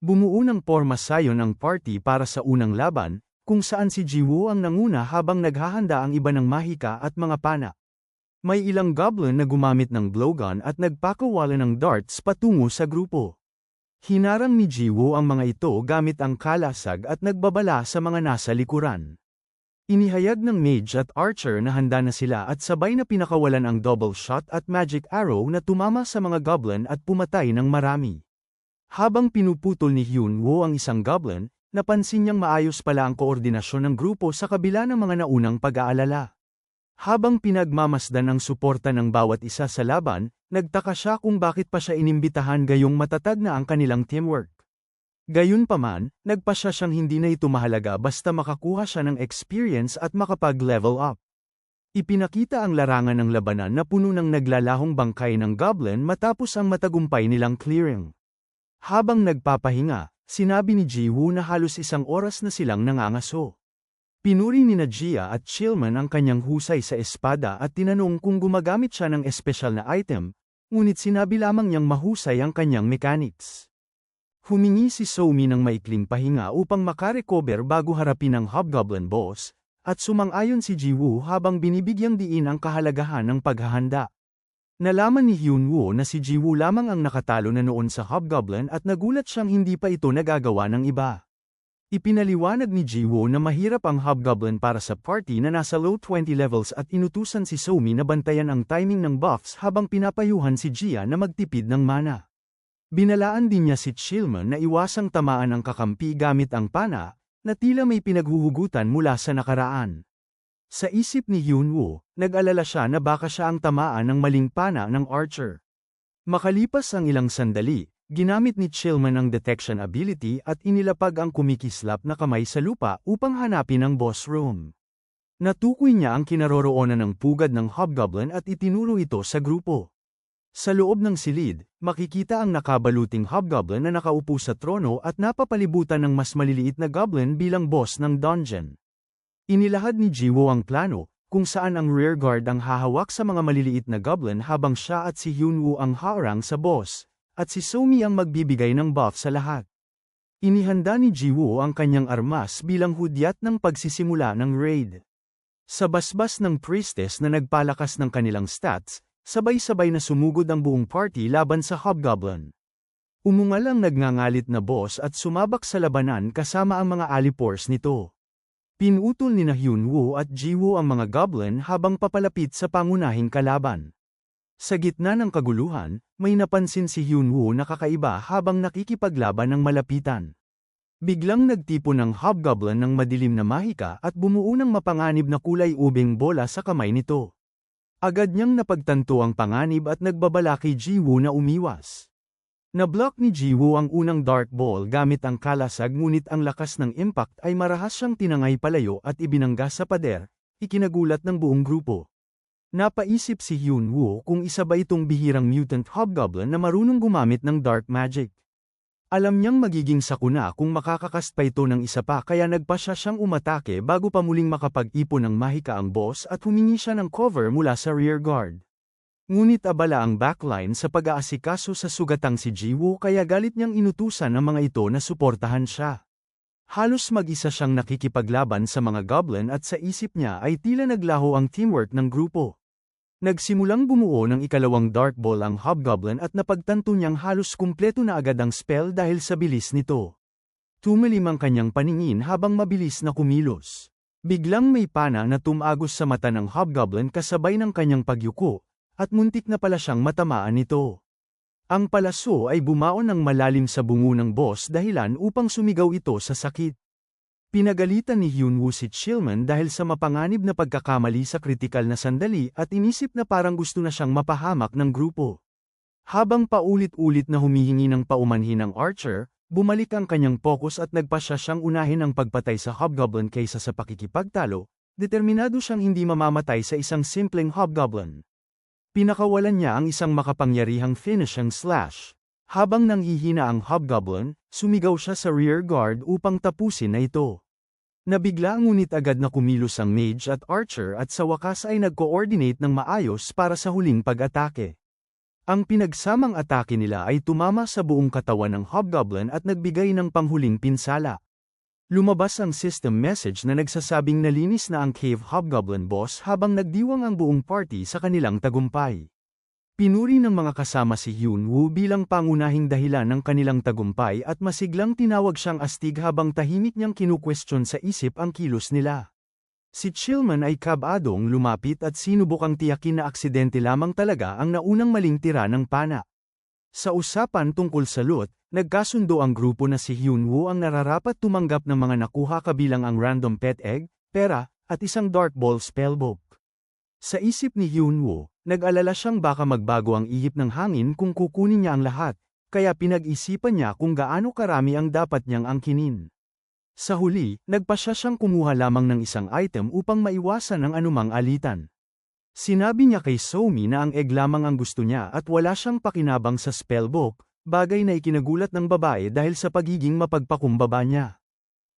Speaker 1: Bumuo ng porma sayon ang party para sa unang laban, kung saan si Ji-woo ang nanguna habang naghahanda ang iba ng mahika at mga pana. May ilang goblin na gumamit ng blowgun at nagpakawala ng darts patungo sa grupo. Hinarang ni Ji-woo ang mga ito gamit ang kalasag at nagbabala sa mga nasa likuran. Inihayag ng mage at archer na handa na sila at sabay na pinakawalan ang double shot at magic arrow na tumama sa mga goblin at pumatay ng marami. Habang pinuputol ni Hyunwoo ang isang goblin, napansin niyang maayos pala ang koordinasyon ng grupo sa kabila ng mga naunang pag-aalala. Habang pinagmamasdan ang suporta ng bawat isa sa laban, nagtaka siya kung bakit pa siya inimbitahan gayong matatag na ang kanilang teamwork. Gayunpaman, nagpasya siyang hindi na ito mahalaga basta makakuha siya ng experience at makapag-level up. Ipinakita ang larangan ng labanan na puno ng naglalahong bangkay ng goblin matapos ang matagumpay nilang clearing. Habang nagpapahinga, sinabi ni Ji-woo na halos isang oras na silang nangangaso. Pinuri ni Jia at Chilman ang kanyang husay sa espada at tinanong kung gumagamit siya ng espesyal na item, ngunit sinabi lamang niyang mahusay ang kanyang mechanics. Humingi si Somi ng maikling pahinga upang makarecover bago harapin ang Hobgoblin boss, at sumang-ayon si Ji-woo habang binibigyang diin ang kahalagahan ng paghahanda. Nalaman ni Hyunwoo na si Ji-woo lamang ang nakatalo na noon sa Hobgoblin at nagulat siyang hindi pa ito nagagawa ng iba. Ipinaliwanag ni Ji-woo na mahirap ang Hobgoblin para sa party na nasa low 20 levels at inutusan si Somi na bantayan ang timing ng buffs habang pinapayuhan si Jia na magtipid ng mana. Binalaan din niya si Chilman na iwasang tamaan ang kakampi gamit ang pana, na tila may pinaghuhugutan mula sa nakaraan. Sa isip ni Hyunwoo, nag-alala siya na baka siya ang tamaan ng maling pana ng archer. Makalipas ang ilang sandali, ginamit ni Chilman ang detection ability at inilapag ang kumikislap na kamay sa lupa upang hanapin ang boss room. Natukoy niya ang kinaroroonan ng pugad ng Hobgoblin at itinuro ito sa grupo. Sa loob ng silid, makikita ang nakabaluting Hobgoblin na nakaupo sa trono at napapalibutan ng mas maliliit na goblin bilang boss ng dungeon. Inilahad ni Ji-woo ang plano, kung saan ang rearguard ang hahawak sa mga maliliit na goblin habang siya at si Hyunwoo ang haarang sa boss, at si Somi ang magbibigay ng buff sa lahat. Inihanda ni Ji-woo ang kanyang armas bilang hudyat ng pagsisimula ng raid. Sa basbas ng priestess na nagpalakas ng kanilang stats, sabay-sabay na sumugod ang buong party laban sa Hobgoblin. Umungal ang nagngangalit na boss at sumabak sa labanan kasama ang mga alipors nito. Pinutol ni Hyunwoo at Ji-woo ang mga goblin habang papalapit sa pangunahing kalaban. Sa gitna ng kaguluhan, may napansin si Hyunwoo na kakaiba habang nakikipaglaban ng malapitan. Biglang nagtipon ng Hobgoblin ng madilim na mahika at bumuo ng mapanganib na kulay ubing bola sa kamay nito. Agad niyang napagtanto ang panganib at nagbabala kay Ji-woo na umiwas. Nablock ni Ji-woo ang unang dark ball gamit ang kalasag ngunit ang lakas ng impact ay marahas siyang tinangay palayo at ibinangga sa pader, ikinagulat ng buong grupo. Napaisip si Hyunwoo kung isa ba itong bihirang mutant Hobgoblin na marunong gumamit ng dark magic. Alam niyang magiging sakuna kung makakakast pa ito ng isa pa kaya nagpasya siyang umatake bago pa muling makapag-ipon ng mahika ang boss at humingi siya ng cover mula sa rear guard. Ngunit abala ang backline sa pag-aasikaso sa sugatang si Ji-woo kaya galit niyang inutusan ang mga ito na suportahan siya. Halos mag-isa siyang nakikipaglaban sa mga goblin at sa isip niya ay tila naglaho ang teamwork ng grupo. Nagsimulang bumuo ng ikalawang Dark Ball ang Hobgoblin at napagtanto niyang halos kumpleto na agad ang spell dahil sa bilis nito. Tumilim ang kanyang paningin habang mabilis na kumilos. Biglang may pana na tumagos sa mata ng Hobgoblin kasabay ng kanyang pagyuko, at muntik na pala siyang matamaan nito. Ang palaso ay bumaon ng malalim sa bungo ng boss dahilan upang sumigaw ito sa sakit. Pinagalitan ni Hyunwoo si Chillman dahil sa mapanganib na pagkakamali sa kritikal na sandali at inisip na parang gusto na siyang mapahamak ng grupo. Habang paulit-ulit na humihingi ng paumanhin ng Archer, bumalik ang kanyang focus at nagpasya siyang unahin ang pagpatay sa Hobgoblin kaysa sa pakikipagtalo, determinado siyang hindi mamamatay sa isang simpleng Hobgoblin. Pinakawalan niya ang isang makapangyarihang finishing slash. Habang nanghihina ang Hobgoblin, sumigaw siya sa rear guard upang tapusin na ito. Nabigla ngunit agad na kumilos ang mage at archer at sa wakas ay nag-coordinate ng maayos para sa huling pag-atake. Ang pinagsamang atake nila ay tumama sa buong katawan ng Hobgoblin at nagbigay ng panghuling pinsala. Lumabas ang system message na nagsasabing nalinis na ang Cave Hobgoblin boss habang nagdiwang ang buong party sa kanilang tagumpay. Pinuri ng mga kasama si Hyunwoo bilang pangunahing dahilan ng kanilang tagumpay at masiglang tinawag siyang astig habang tahimik niyang kinukwestiyon sa isip ang kilos nila. Si Chillman ay kabadong lumapit at sinubukang tiyakin na aksidente lamang talaga ang naunang maling tira ng pana. Sa usapan tungkol sa loot, nagkasundo ang grupo na si Hyunwoo ang nararapat tumanggap ng mga nakuha kabilang ang random pet egg, pera, at isang Dark Ball spellbook. Sa isip ni Hyunwoo, nag-alala siyang baka magbago ang ihip ng hangin kung kukunin niya ang lahat, kaya pinag-isipan niya kung gaano karami ang dapat niyang angkinin. Sa huli, nagpasya siyang kumuha lamang ng isang item upang maiwasan ang anumang alitan. Sinabi niya kay Somi na ang egg lamang ang gusto niya at wala siyang pakinabang sa spellbook, bagay na ikinagulat ng babae dahil sa pagiging mapagpakumbaba niya.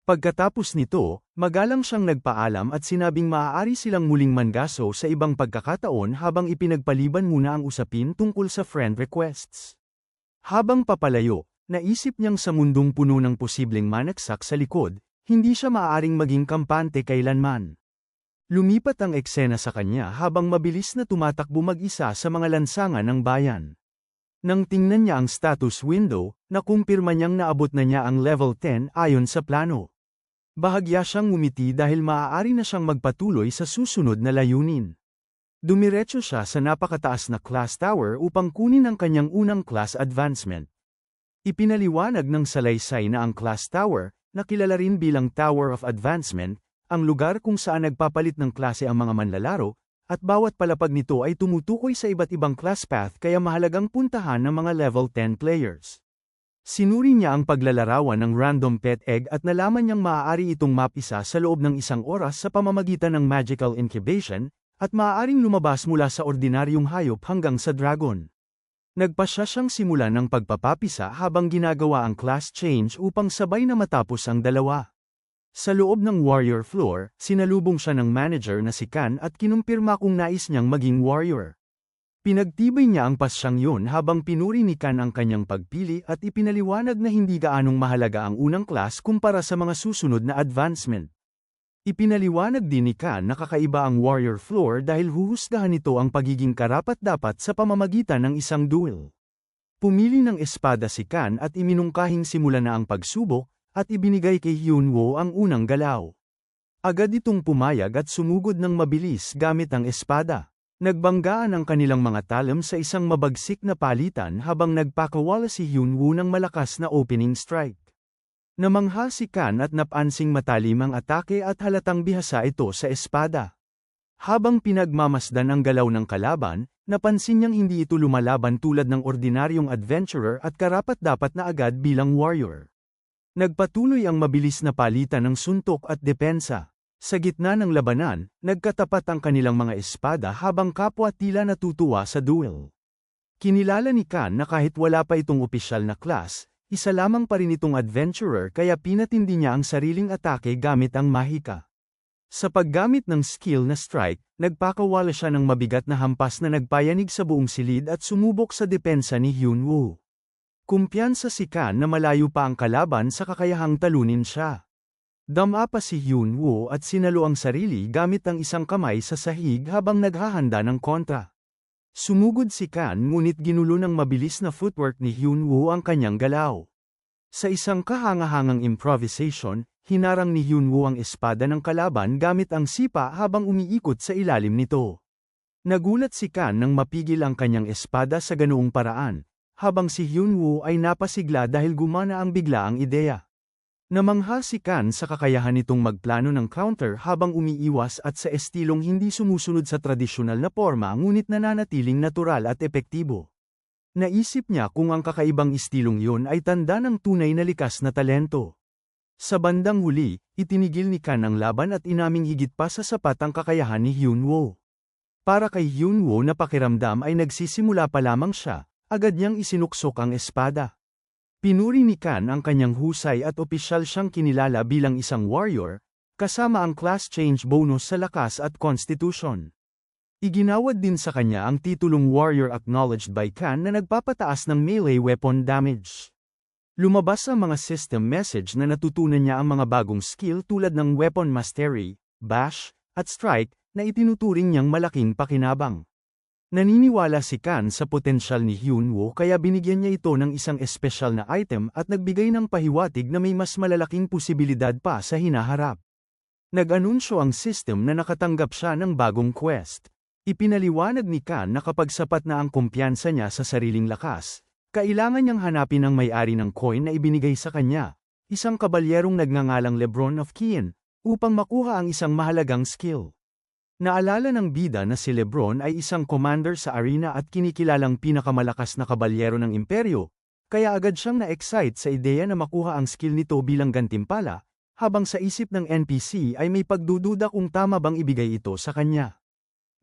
Speaker 1: Pagkatapos nito, magalang siyang nagpaalam at sinabing maaari silang muling mangaso sa ibang pagkakataon habang ipinagpaliban muna ang usapin tungkol sa friend requests. Habang papalayo, naisip niyang sa mundong puno ng posibleng manaksak sa likod, hindi siya maaaring maging kampante kailanman. Lumipat ang eksena sa kanya habang mabilis na tumatakbo mag-isa sa mga lansangan ng bayan. Nang tingnan niya ang status window, nakumpirma niyang naabot na niya ang level 10 ayon sa plano. Bahagya siyang ngumiti dahil maaari na siyang magpatuloy sa susunod na layunin. Dumiretso siya sa napakataas na class tower upang kunin ang kanyang unang class advancement. Ipinaliwanag ng salaysay na ang class tower, na kilala rin bilang Tower of Advancement, ang lugar kung saan nagpapalit ng klase ang mga manlalaro, at bawat palapag nito ay tumutukoy sa iba't ibang class path kaya mahalagang puntahan ng mga level 10 players. Sinuri niya ang paglalarawan ng random pet egg at nalaman niyang maaari itong mapisa sa loob ng isang oras sa pamamagitan ng magical incubation, at maaaring lumabas mula sa ordinaryong hayop hanggang sa dragon. Nagpasya siyang simulan ng pagpapapisa habang ginagawa ang class change upang sabay na matapos ang dalawa. Sa loob ng warrior floor, sinalubong siya ng manager na si Kan at kinumpirma kung nais niyang maging warrior. Pinagtibay niya ang pasyang yun habang pinuri ni Kan ang kanyang pagpili at ipinaliwanag na hindi gaanong mahalaga ang unang class kumpara sa mga susunod na advancement. Ipinaliwanag din ni Kan na kakaiba ang warrior floor dahil huhusgahan nito ang pagiging karapat-dapat sa pamamagitan ng isang duel. Pumili ng espada si Kan at iminungkahing simula na ang pagsubok, at ibinigay kay Hyunwoo ang unang galaw. Agad itong pumayag at sumugod ng mabilis gamit ang espada. Nagbanggaan ang kanilang mga talam sa isang mabagsik na palitan habang nagpakawala si Hyunwoo ng malakas na opening strike. Namangha si Kan at napansing matalim ang atake at halatang bihasa ito sa espada. Habang pinagmamasdan ang galaw ng kalaban, napansin niyang hindi ito lumalaban tulad ng ordinaryong adventurer at karapat-dapat na agad bilang warrior. Nagpatuloy ang mabilis na palitan ng suntok at depensa. Sa gitna ng labanan, nagkatapat ang kanilang mga espada habang kapwa tila natutuwa sa duel. Kinilala ni Kan na kahit wala pa itong opisyal na class, isa lamang pa rin itong adventurer kaya pinatindi niya ang sariling atake gamit ang mahika. Sa paggamit ng skill na strike, nagpakawala siya ng mabigat na hampas na nagpayanig sa buong silid at sumubok sa depensa ni Hyunwoo. Kumpiyansa si Kan na malayo pa ang kalaban sa kakayahang talunin siya. Dama pa si Hyunwoo at sinalo ang sarili gamit ang isang kamay sa sahig habang naghahanda ng kontra. Sumugod si Kan ngunit ginulo ng mabilis na footwork ni Hyunwoo ang kanyang galaw. Sa isang kahangahangang improvisation, hinarang ni Hyunwoo ang espada ng kalaban gamit ang sipa habang umiikot sa ilalim nito. Nagulat si Kan nang mapigil ang kanyang espada sa ganoong paraan, habang si Hyunwoo ay napasigla dahil gumana ang biglaang ideya. Namangha si Kan sa kakayahan nitong magplano ng counter habang umiiwas at sa estilong hindi sumusunod sa tradisyonal na porma ngunit nananatiling natural at epektibo. Naisip niya kung ang kakaibang estilong yun ay tanda ng tunay na likas na talento. Sa bandang huli, itinigil ni Kan ang laban at inaming higit pa sa sapat ang kakayahan ni Hyunwoo. Para kay Hyunwoo na pakiramdam ay nagsisimula pa lamang siya, agad niyang isinuksok ang espada. Pinuri ni Kan ang kanyang husay at opisyal siyang kinilala bilang isang warrior, kasama ang class change bonus sa lakas at constitution. Iginawad din sa kanya ang titulong Warrior Acknowledged by Kan na nagpapataas ng melee weapon damage. Lumabas ang mga system message na natutunan niya ang mga bagong skill tulad ng Weapon Mastery, Bash, at Strike, na itinuturing niyang malaking pakinabang. Naniniwala si Kan sa potensyal ni Hyunwoo kaya binigyan niya ito ng isang espesyal na item at nagbigay ng pahiwatig na may mas malalaking posibilidad pa sa hinaharap. Nag-anunsyo ang system na nakatanggap siya ng bagong quest. Ipinaliwanag ni Kan na kapag sapat na ang kumpiyansa niya sa sariling lakas, kailangan niyang hanapin ang may-ari ng coin na ibinigay sa kanya, isang kabalyerong nagngangalang Lebron of Kian, upang makuha ang isang mahalagang skill. Naalala ng bida na si Lebron ay isang commander sa arena at kinikilalang pinakamalakas na kabalyero ng imperyo, kaya agad siyang na-excite sa ideya na makuha ang skill nito bilang gantimpala, habang sa isip ng NPC ay may pagdududa kung tama bang ibigay ito sa kanya.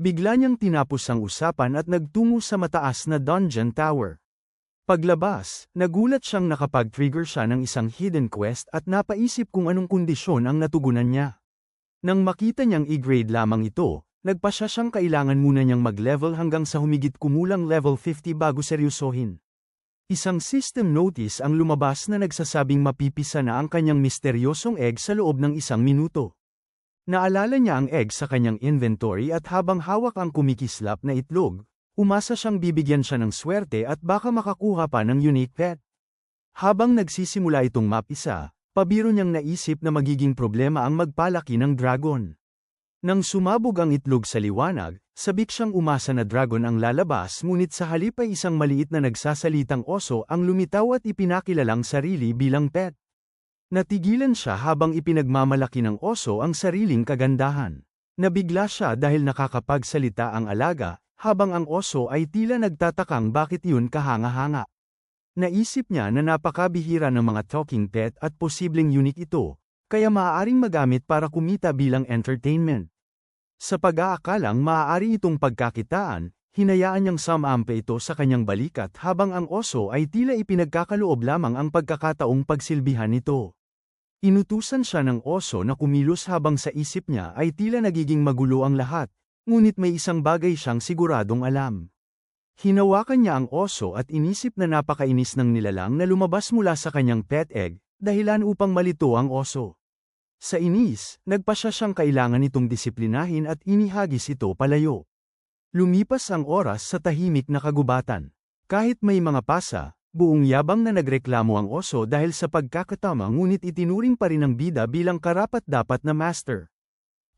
Speaker 1: Bigla niyang tinapos ang usapan at nagtungo sa mataas na dungeon tower. Paglabas, nagulat siyang nakapag-trigger siya ng isang hidden quest at napaisip kung anong kondisyon ang natugunan niya. Nang makita niyang i-grade lamang ito, nagpasya siyang kailangan muna niyang mag-level hanggang sa humigit kumulang level 50 bago seryosohin. Isang system notice ang lumabas na nagsasabing mapipisa na ang kanyang misteryosong egg sa loob ng 1 minuto. Naalala niya ang egg sa kanyang inventory at habang hawak ang kumikislap na itlog, umasa siyang bibigyan siya ng swerte at baka makakuha pa ng unique pet. Habang nagsisimula itong mapisa, pabiro niyang naisip na magiging problema ang magpalaki ng dragon. Nang sumabog ang itlog sa liwanag, sabik siyang umasa na dragon ang lalabas ngunit sa halip ay isang maliit na nagsasalitang oso ang lumitaw at ipinakilalang sarili bilang pet. Natigilan siya habang ipinagmamalaki ng oso ang sariling kagandahan. Nabigla siya dahil nakakapagsalita ang alaga, habang ang oso ay tila nagtatakang bakit yun kahanga-hanga. Naisip niya na napakabihira ng mga talking pet at posibleng unique ito, kaya maaaring magamit para kumita bilang entertainment. Sa pag-aakalang maaari itong pagkakitaan, hinayaan niyang sumampa ito sa kanyang balikat habang ang oso ay tila ipinagkakaloob lamang ang pagkakataong pagsilbihan nito. Inutusan siya ng oso na kumilos habang sa isip niya ay tila nagiging magulo ang lahat, ngunit may isang bagay siyang siguradong alam. Hinawakan niya ang oso at inisip na napakainis ng nilalang na lumabas mula sa kanyang pet egg, dahilan upang malito ang oso. Sa inis, nagpasya siyang kailangan itong disiplinahin at inihagis ito palayo. Lumipas ang oras sa tahimik na kagubatan. Kahit may mga pasa, buong yabang na nagreklamo ang oso dahil sa pagkakatama ngunit itinuring pa rin ng bida bilang karapat-dapat na master.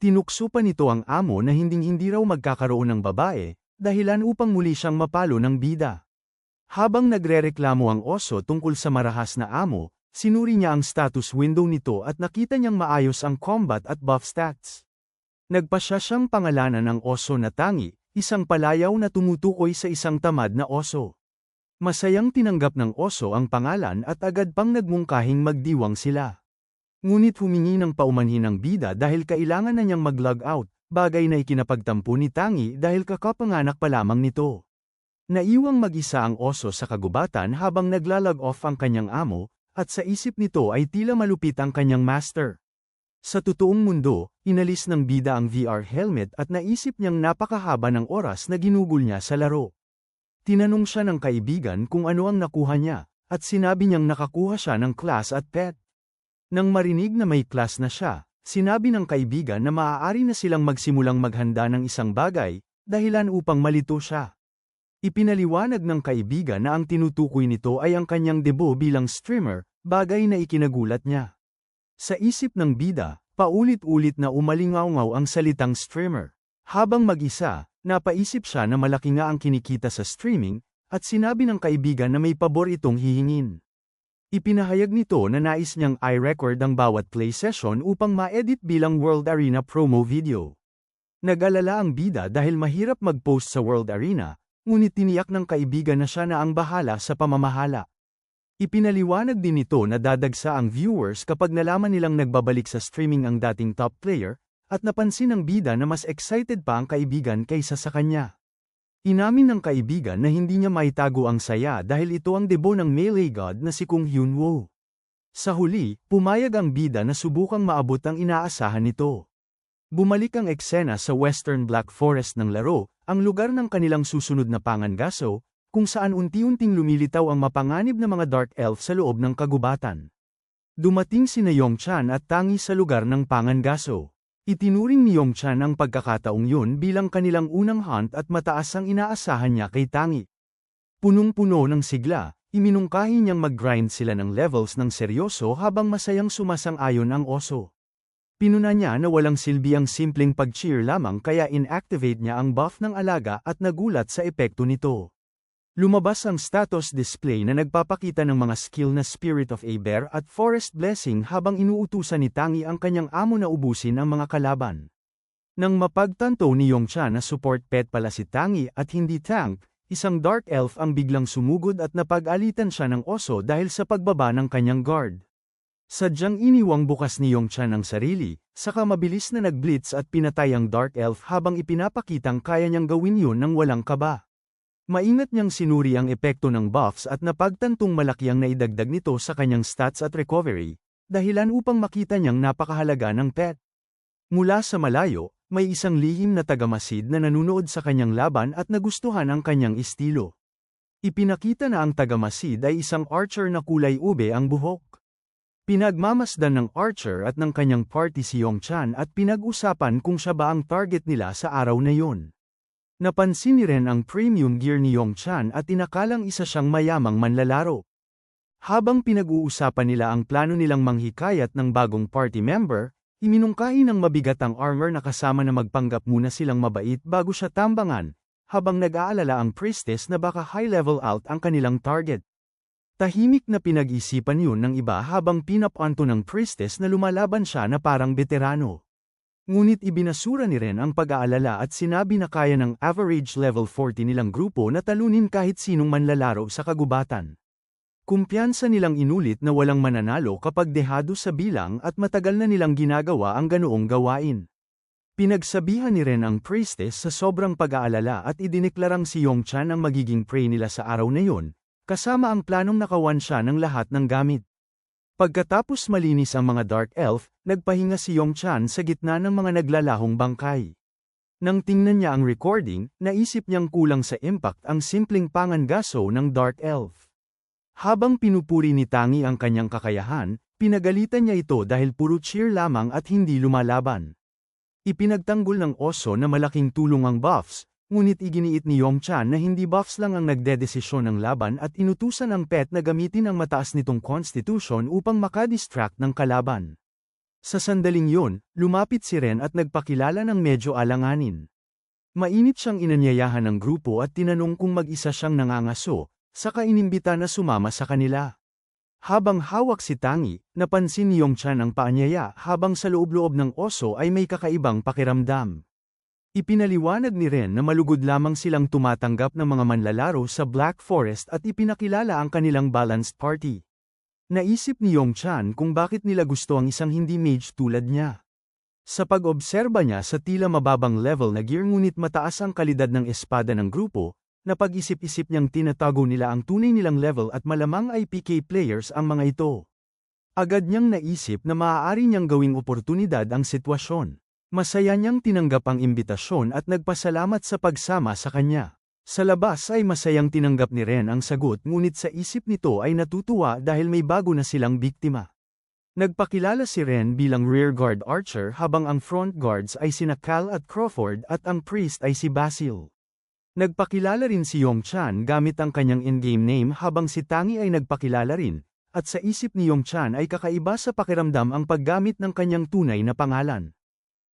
Speaker 1: Tinukso pa nito ang amo na hinding-hindi raw magkakaroon ng babae, dahilan upang muli siyang mapalo ng bida. Habang nagrereklamo ang oso tungkol sa marahas na amo, sinuri niya ang status window nito at nakita niyang maayos ang combat at buff stats. Nagpasya siyang pangalanan ng oso na Tangi, isang palayaw na tumutukoy sa isang tamad na oso. Masayang tinanggap ng oso ang pangalan at agad pang nagmungkahing magdiwang sila. Ngunit humingi ng paumanhin ng bida dahil kailangan na niyang mag-log out, bagay na ikinapagtampo ni Tangi dahil kakapanganak pa lamang nito. Naiwang mag-isa ang oso sa kagubatan habang naglalag off ang kanyang amo, at sa isip nito ay tila malupit ang kanyang master. Sa totoong mundo, inalis ng bida ang VR helmet at naisip niyang napakahaba ng oras na ginugol niya sa laro. Tinanong siya ng kaibigan kung ano ang nakuha niya, at sinabi niyang nakakuha siya ng class at pet. Nang marinig na may class na siya, sinabi ng kaibigan na maaari na silang magsimulang maghanda ng isang bagay, dahilan upang malito siya. Ipinaliwanag ng kaibigan na ang tinutukoy nito ay ang kanyang debut bilang streamer, bagay na ikinagulat niya. Sa isip ng bida, paulit-ulit na umalingaw-ngaw ang salitang streamer. Habang mag-isa, napaisip siya na malaki nga ang kinikita sa streaming, at sinabi ng kaibigan na may pabor itong hihingin. Ipinahayag nito na nais niyang i-record ang bawat play session upang ma-edit bilang World Arena promo video. Nag-alala ang bida dahil mahirap mag-post sa World Arena, ngunit tiniyak ng kaibigan na siya na ang bahala sa pamamahala. Ipinaliwanag din nito na dadagsa ang viewers kapag nalaman nilang nagbabalik sa streaming ang dating top player, at napansin ng bida na mas excited pa ang kaibigan kaysa sa kanya. Inamin ng kaibigan na hindi niya maitago ang saya dahil ito ang debut ng melee god na si Kung Hyun-woo. Sa huli, pumayag ang bida na subukang maabot ang inaasahan nito. Bumalik ang eksena sa Western Black Forest ng laro, ang lugar ng kanilang susunod na pangangaso, kung saan unti-unting lumilitaw ang mapanganib na mga Dark Elf sa loob ng kagubatan. Dumating sina Yongchan at Tangi sa lugar ng pangangaso. Itinuring ni Yongchan ang pagkakataong yun bilang kanilang unang hunt at mataas ang inaasahan niya kay Tangi. Punong-puno ng sigla, iminungkahi niyang mag-grind sila ng levels ng seryoso habang masayang sumasang-ayon ang oso. Pinuna niya na walang silbi ang simpleng pag-cheer lamang kaya inactivate niya ang buff ng alaga at nagulat sa epekto nito. Lumabas ang status display na nagpapakita ng mga skill na Spirit of a Bear at Forest Blessing habang inuutusan ni Tangi ang kanyang amo na ubusin ang mga kalaban. Nang mapagtanto ni Yongchan na support pet pala si Tangi at hindi tank, isang Dark Elf ang biglang sumugod at napag-alitan siya ng oso dahil sa pagbaba ng kanyang guard. Sadyang iniwang bukas ni Yongchan ang sarili, saka mabilis na nag-blitz at pinatay ang Dark Elf habang ipinapakitang kaya niyang gawin yun ng walang kaba. Maingat niyang sinuri ang epekto ng buffs at napagtantong malaki ang naidagdag nito sa kanyang stats at recovery, dahilan upang makita niyang napakahalaga ng pet. Mula sa malayo, may isang lihim na tagamasid na nanunood sa kanyang laban at nagustuhan ang kanyang estilo. Ipinakita na ang tagamasid ay isang archer na kulay ube ang buhok. Pinagmamasdan ng archer at ng kanyang party si Yongchan at pinag-usapan kung siya ba ang target nila sa araw na yun. Napansin ni Ren ang premium gear ni Yongchan at inakalang isa siyang mayamang manlalaro. Habang pinag-uusapan nila ang plano nilang manghikayat ng bagong party member, iminungkahi ng mabigat ang armor na kasama na magpanggap muna silang mabait bago siya tambangan, habang nag-aalala ang priestess na baka high-level out ang kanilang target. Tahimik na pinag-isipan yun ng iba habang pinapanto ng priestess na lumalaban siya na parang veterano. Ngunit ibinasura ni Ren ang pag-aalala at sinabi na kaya ng average level 40 nilang grupo na talunin kahit sinong manlalaro sa kagubatan. Kumpiyansa nilang inulit na walang mananalo kapag dehado sa bilang at matagal na nilang ginagawa ang ganoong gawain. Pinagsabihan ni Ren ang priestess sa sobrang pag-aalala at idineklarang si Yongchan ang magiging prey nila sa araw na yun, kasama ang planong nakawan siya ng lahat ng gamit. Pagkatapos malinis ang mga Dark Elf, nagpahinga si Yongchan sa gitna ng mga naglalahong bangkay. Nang tingnan niya ang recording, naisip niyang kulang sa impact ang simpleng pangangaso ng Dark Elf. Habang pinupuri ni Tangi ang kanyang kakayahan, pinagalitan niya ito dahil puro cheer lamang at hindi lumalaban. Ipinagtanggol ng oso na malaking tulong ang buffs, ngunit iginiit ni Yongchan na hindi buffs lang ang nagdedesisyon ng laban at inutusan ang pet na gamitin ang mataas nitong constitution upang makadistract ng kalaban. Sa sandaling yun, lumapit si Ren at nagpakilala ng medyo alanganin. Mainit siyang inanyayahan ng grupo at tinanong kung mag-isa siyang nangangaso, saka inimbita na sumama sa kanila. Habang hawak si Tangi, napansin ni Yongchan ang paanyaya habang sa loob-loob ng oso ay may kakaibang pakiramdam. Ipinaliwanag ni Ren na malugod lamang silang tumatanggap ng mga manlalaro sa Black Forest at ipinakilala ang kanilang balanced party. Naisip ni Yongchan kung bakit nila gusto ang isang hindi mage tulad niya. Sa pag-obserba niya sa tila mababang level na gear ngunit mataas ang kalidad ng espada ng grupo, napag-isip-isip niyang tinatago nila ang tunay nilang level at malamang ay PK players ang mga ito. Agad niyang naisip na maaari niyang gawing oportunidad ang sitwasyon. Masaya niyang tinanggap ang imbitasyon at nagpasalamat sa pagsama sa kanya. Sa labas ay masayang tinanggap ni Ren ang sagot ngunit sa isip nito ay natutuwa dahil may bago na silang biktima. Nagpakilala si Ren bilang rearguard archer habang ang front guards ay sina Cal at Crawford at ang priest ay si Basil. Nagpakilala rin si Yong Chan gamit ang kanyang in-game name habang si Tangi ay nagpakilala rin, at sa isip ni Yong Chan ay kakaiba sa pakiramdam ang paggamit ng kanyang tunay na pangalan.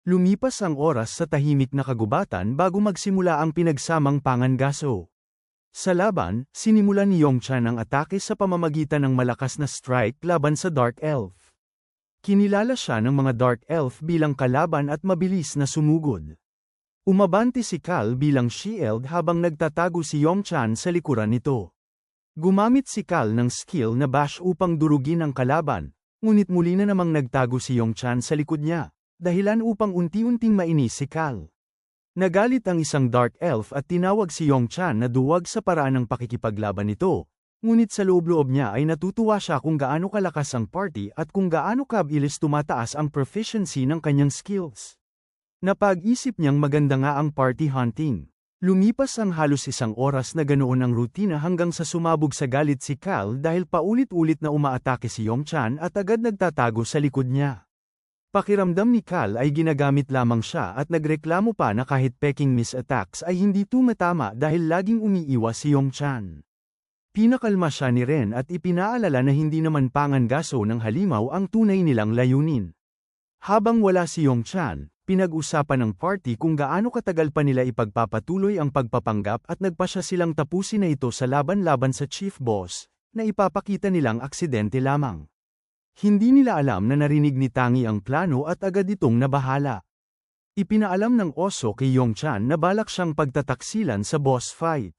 Speaker 1: Lumipas ang oras sa tahimik na kagubatan bago magsimula ang pinagsamang pangangaso. Sa laban, sinimulan ni Yong Chan ang atake sa pamamagitan ng malakas na strike laban sa Dark Elf. Kinilala siya ng mga Dark Elf bilang kalaban at mabilis na sumugod. Umabante si Cal bilang shield habang nagtatago si Yong Chan sa likuran nito. Gumamit si Cal ng skill na bash upang durugin ang kalaban, ngunit muli na namang nagtago si Yong Chan sa likod niya, dahilan upang unti-unting mainis si Cal. Nagalit ang isang Dark Elf at tinawag si Yong Chan na duwag sa paraan ng pakikipaglaban nito. Ngunit sa loob-loob niya ay natutuwa siya kung gaano kalakas ang party at kung gaano kabilis tumataas ang proficiency ng kanyang skills. Napag-isip niyang maganda nga ang party hunting. Lumipas ang halos isang oras na ganoon ang rutina hanggang sa sumabog sa galit si Cal dahil paulit-ulit na umaatake si Yong Chan at agad nagtatago sa likod niya. Pakiramdam ni Cal ay ginagamit lamang siya at nagreklamo pa na kahit peking miss attacks ay hindi tumatama dahil laging umiiwas si Yong Chan. Pinakalma siya ni Ren at ipinaalala na hindi naman pangangaso ng halimaw ang tunay nilang layunin. Habang wala si Yong Chan, pinag-usapan ng party kung gaano katagal pa nila ipagpapatuloy ang pagpapanggap at nagpasya silang tapusin na ito sa laban-laban sa Chief Boss, na ipapakita nilang aksidente lamang. Hindi nila alam na narinig ni Tangi ang plano at agad itong nabahala. Ipinaalam ng oso kay Yong Chan na balak siyang pagtataksilan sa boss fight.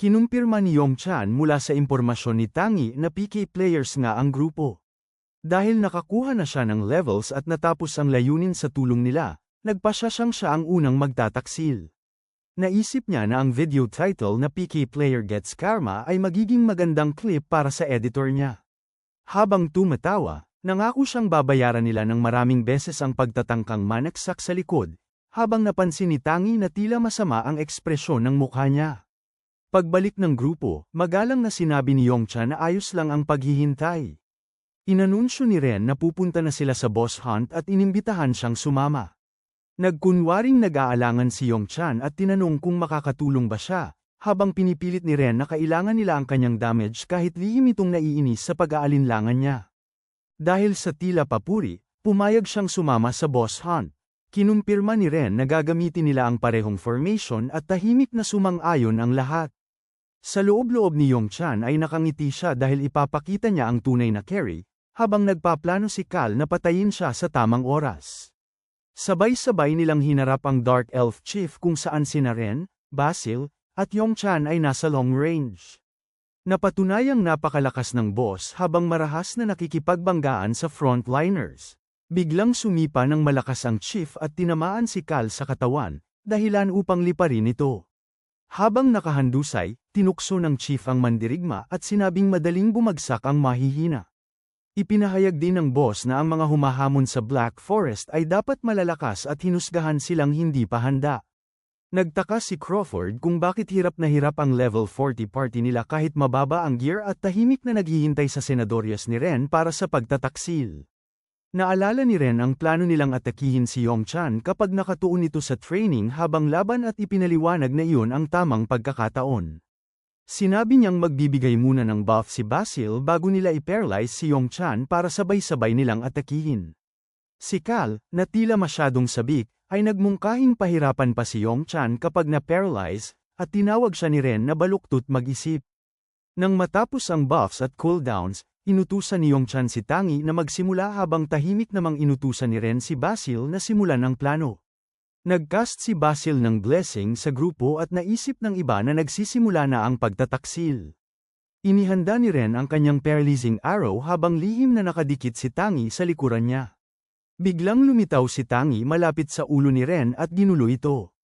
Speaker 1: Kinumpirma ni Yong Chan mula sa impormasyon ni Tangi na PK players nga ang grupo. Dahil nakakuha na siya ng levels at natapos ang layunin sa tulong nila, nagpasya siyang siya ang unang magtataksil. Naisip niya na ang video title na PK Player Gets Karma ay magiging magandang clip para sa editor niya. Habang tumatawa, nangako siyang babayaran nila ng maraming beses ang pagtatangkang manaksak sa likod, habang napansin ni Tangi na tila masama ang ekspresyon ng mukha niya. Pagbalik ng grupo, magalang na sinabi ni Yong Chan na ayos lang ang paghihintay. Inanunsyo ni Ren na pupunta na sila sa boss hunt at inimbitahan siyang sumama. Nagkunwaring nag-aalangan si Yong Chan at tinanong kung makakatulong ba siya, habang pinipilit ni Ren na kailangan nila ang kanyang damage kahit lihim itong naiinis sa pag-aalinlangan niya. Dahil sa tila papuri, pumayag siyang sumama sa boss hunt. Kinumpirma ni Ren na gagamitin nila ang parehong formation at tahimik na sumang-ayon ang lahat. Sa loob-loob ni Yong Chan ay nakangiti siya dahil ipapakita niya ang tunay na carry, habang nagpaplano si Cal na patayin siya sa tamang oras. Sabay-sabay nilang hinarap ang Dark Elf Chief kung saan sina Ren, Basil, at Yong Chan ay nasa long range. Napatunayang napakalakas ng boss habang marahas na nakikipagbanggaan sa frontliners. Biglang sumipa ng malakas ang Chief at tinamaan si Cal sa katawan, dahilan upang liparin ito. Habang nakahandusay, tinukso ng Chief ang mandirigma at sinabing madaling bumagsak ang mahihina. Ipinahayag din ng boss na ang mga humahamon sa Black Forest ay dapat malalakas at hinusgahan silang hindi pa handa. Nagtaka si Crawford kung bakit hirap na hirap ang level 40 party nila kahit mababa ang gear at tahimik na naghihintay sa senadorias ni Ren para sa pagtataksil. Naalala ni Ren ang plano nilang atakihin si Yong Chan kapag nakatuon ito sa training habang laban at ipinaliwanag na iyon ang tamang pagkakataon. Sinabi niyang magbibigay muna ng buff si Basil bago nila i-paralyze si Yong Chan para sabay-sabay nilang atakihin. Si Cal, na tila masyadong sabik, ay nagmungkahing pahirapan pa si Yong Chan kapag na-paralyze, at tinawag siya ni Ren na baluktot mag-isip. Nang matapos ang buffs at cooldowns, inutusan ni Yong Chan si Tangi na magsimula habang tahimik namang inutusan ni Ren si Basil na simulan ang plano. Nagcast si Basil ng blessing sa grupo at naisip ng iba na nagsisimula na ang pagtataksil. Inihanda ni Ren ang kanyang paralyzing arrow habang lihim na nakadikit si Tangi sa likuran niya. Biglang lumitaw si Tangi malapit sa ulo ni Ren at ginulo ito.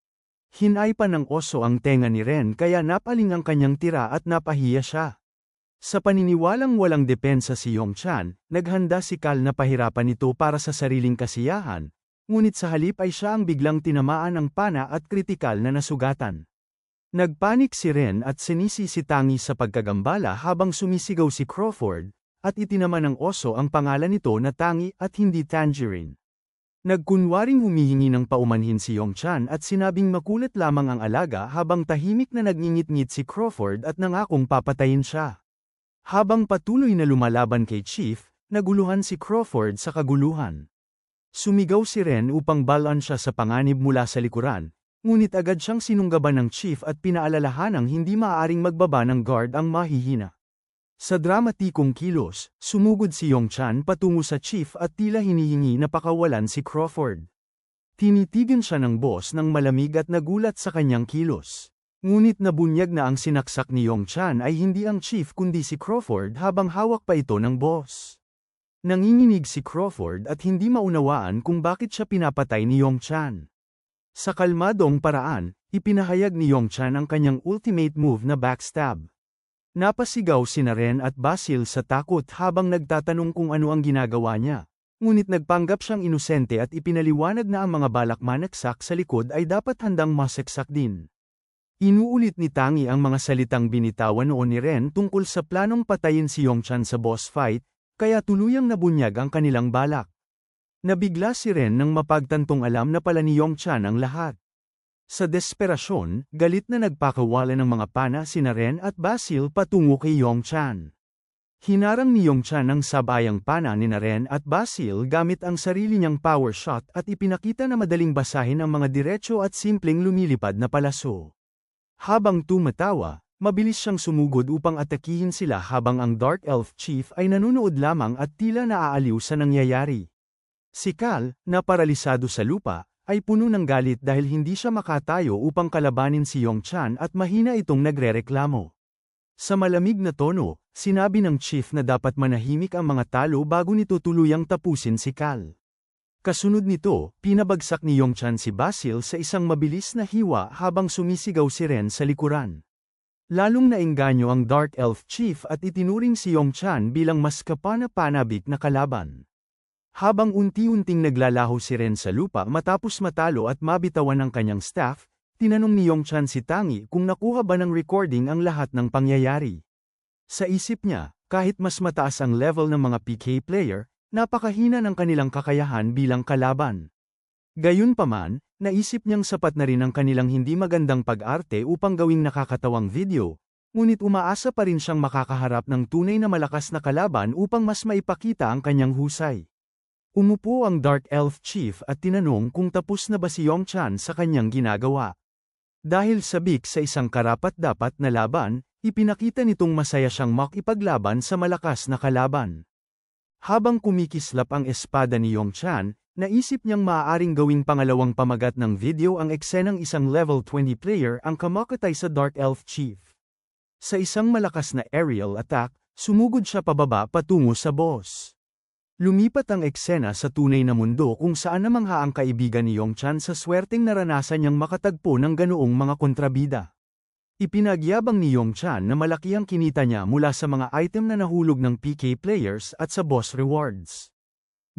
Speaker 1: Hinay pa ng oso ang tenga ni Ren kaya napaling ang kanyang tira at napahiya siya. Sa paniniwalang walang depensa si Yong Chan, naghanda si Cal na pahirapan ito para sa sariling kasiyahan, ngunit sa halip ay siya ang biglang tinamaan ng pana at kritikal na nasugatan. Nagpanik si Ren at sinisi si Tangi sa pagkagambala habang sumisigaw si Crawford, at itinaman ng oso ang pangalan nito na Tangi at hindi Tangerine. Nagkunwaring humihingi ng paumanhin si Yongchan at sinabing makulit lamang ang alaga habang tahimik na nagngingit-ngit si Crawford at nangakong papatayin siya. Habang patuloy na lumalaban kay Chief, naguluhan si Crawford sa kaguluhan. Sumigaw si Ren upang balan siya sa panganib mula sa likuran, ngunit agad siyang sinunggaban ng Chief at pinaalalahanang hindi maaaring magbaba ng guard ang mahihina. Sa dramatikong kilos, sumugod si Yongchan patungo sa Chief at tila hinihingi na pakawalan si Crawford. Tinitigan siya ng boss ng malamig at nagulat sa kanyang kilos. Ngunit nabunyag na ang sinaksak ni Yongchan ay hindi ang Chief kundi si Crawford habang hawak pa ito ng boss. Nanginginig si Crawford at hindi maunawaan kung bakit siya pinapatay ni Yongchan. Sa kalmadong paraan, ipinahayag ni Yongchan ang kanyang ultimate move na backstab. Napasigaw sina Ren at Basil sa takot habang nagtatanong kung ano ang ginagawa niya. Ngunit nagpanggap siyang inosente at ipinaliwanag na ang mga balak manaksak sa likod ay dapat handang masaksak din. Inuulit ni Tangi ang mga salitang binitawan noon ni Ren tungkol sa planong patayin si Yongchan sa boss fight, kaya tuluyang nabunyag ang kanilang balak. Nabigla si Ren nang mapagtantong alam na pala ni Yongchan ang lahat. Sa desperasyon, galit na nagpakawala ng mga pana sina Ren at Basil patungo kay Yongchan. Hinarang ni Yongchan ang sabayang pana ni Ren at Basil gamit ang sarili niyang power shot at ipinakita na madaling basahin ang mga diretso at simpleng lumilipad na palaso. Habang tumatawa, mabilis siyang sumugod upang atakihin sila habang ang Dark Elf Chief ay nanunood lamang at tila naaaliw sa nangyayari. Si Cal, na paralisado sa lupa, ay puno ng galit dahil hindi siya makatayo upang kalabanin si Yongchan at mahina itong nagrereklamo. Sa malamig na tono, sinabi ng Chief na dapat manahimik ang mga talo bago nito tuluyang tapusin si Cal. Kasunod nito, pinabagsak ni Yongchan si Basil sa isang mabilis na hiwa habang sumisigaw si Ren sa likuran. Lalong naengganyo ang Dark Elf Chief at itinuring si Yongchan bilang mas kapana-panabik na kalaban. Habang unti-unting naglalaho si Ren sa lupa matapos matalo at mabitawan ng kanyang staff, tinanong ni Yongchan si Tangi kung nakuha ba ng recording ang lahat ng pangyayari. Sa isip niya, kahit mas mataas ang level ng mga PK player, napakahina ng kanilang kakayahan bilang kalaban. Gayunpaman, naisip niyang sapat na rin ang kanilang hindi magandang pag-arte upang gawing nakakatawang video, ngunit umaasa pa rin siyang makakaharap ng tunay na malakas na kalaban upang mas maipakita ang kanyang husay. Umupo ang Dark Elf Chief at tinanong kung tapos na ba si Yongchan sa kanyang ginagawa. Dahil sabik sa isang karapat-dapat na laban, ipinakita nitong masaya siyang makipaglaban sa malakas na kalaban. Habang kumikislap ang espada ni Yongchan, naisip niyang maaaring gawing pangalawang pamagat ng video ang eksenang isang level 20 player ang kamakatay sa Dark Elf Chief. Sa isang malakas na aerial attack, sumugod siya pababa patungo sa boss. Lumipat ang eksena sa tunay na mundo kung saan namangha ang kaibigan ni Yongchan sa swerteng naranasan niyang makatagpo ng ganoong mga kontrabida. Ipinagyabang ni Yongchan na malaki ang kinita niya mula sa mga item na nahulog ng PK players at sa boss rewards.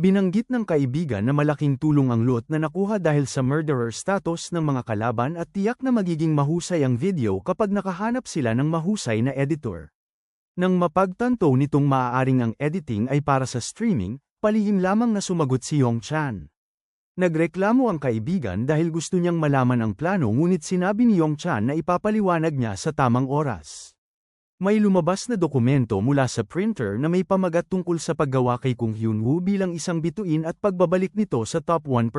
Speaker 1: Binanggit ng kaibigan na malaking tulong ang loot na nakuha dahil sa murderer status ng mga kalaban at tiyak na magiging mahusay ang video kapag nakahanap sila ng mahusay na editor. Nang mapagtanto nitong maaaring ang editing ay para sa streaming, palihim lamang na sumagot si Yongchan. Nagreklamo ang kaibigan dahil gusto niyang malaman ang plano ngunit sinabi ni Yongchan na ipapaliwanag niya sa tamang oras. May lumabas na dokumento mula sa printer na may pamagat tungkol sa paggawa kay Kung Hyunwoo bilang isang bituin at pagbabalik nito sa top 1%.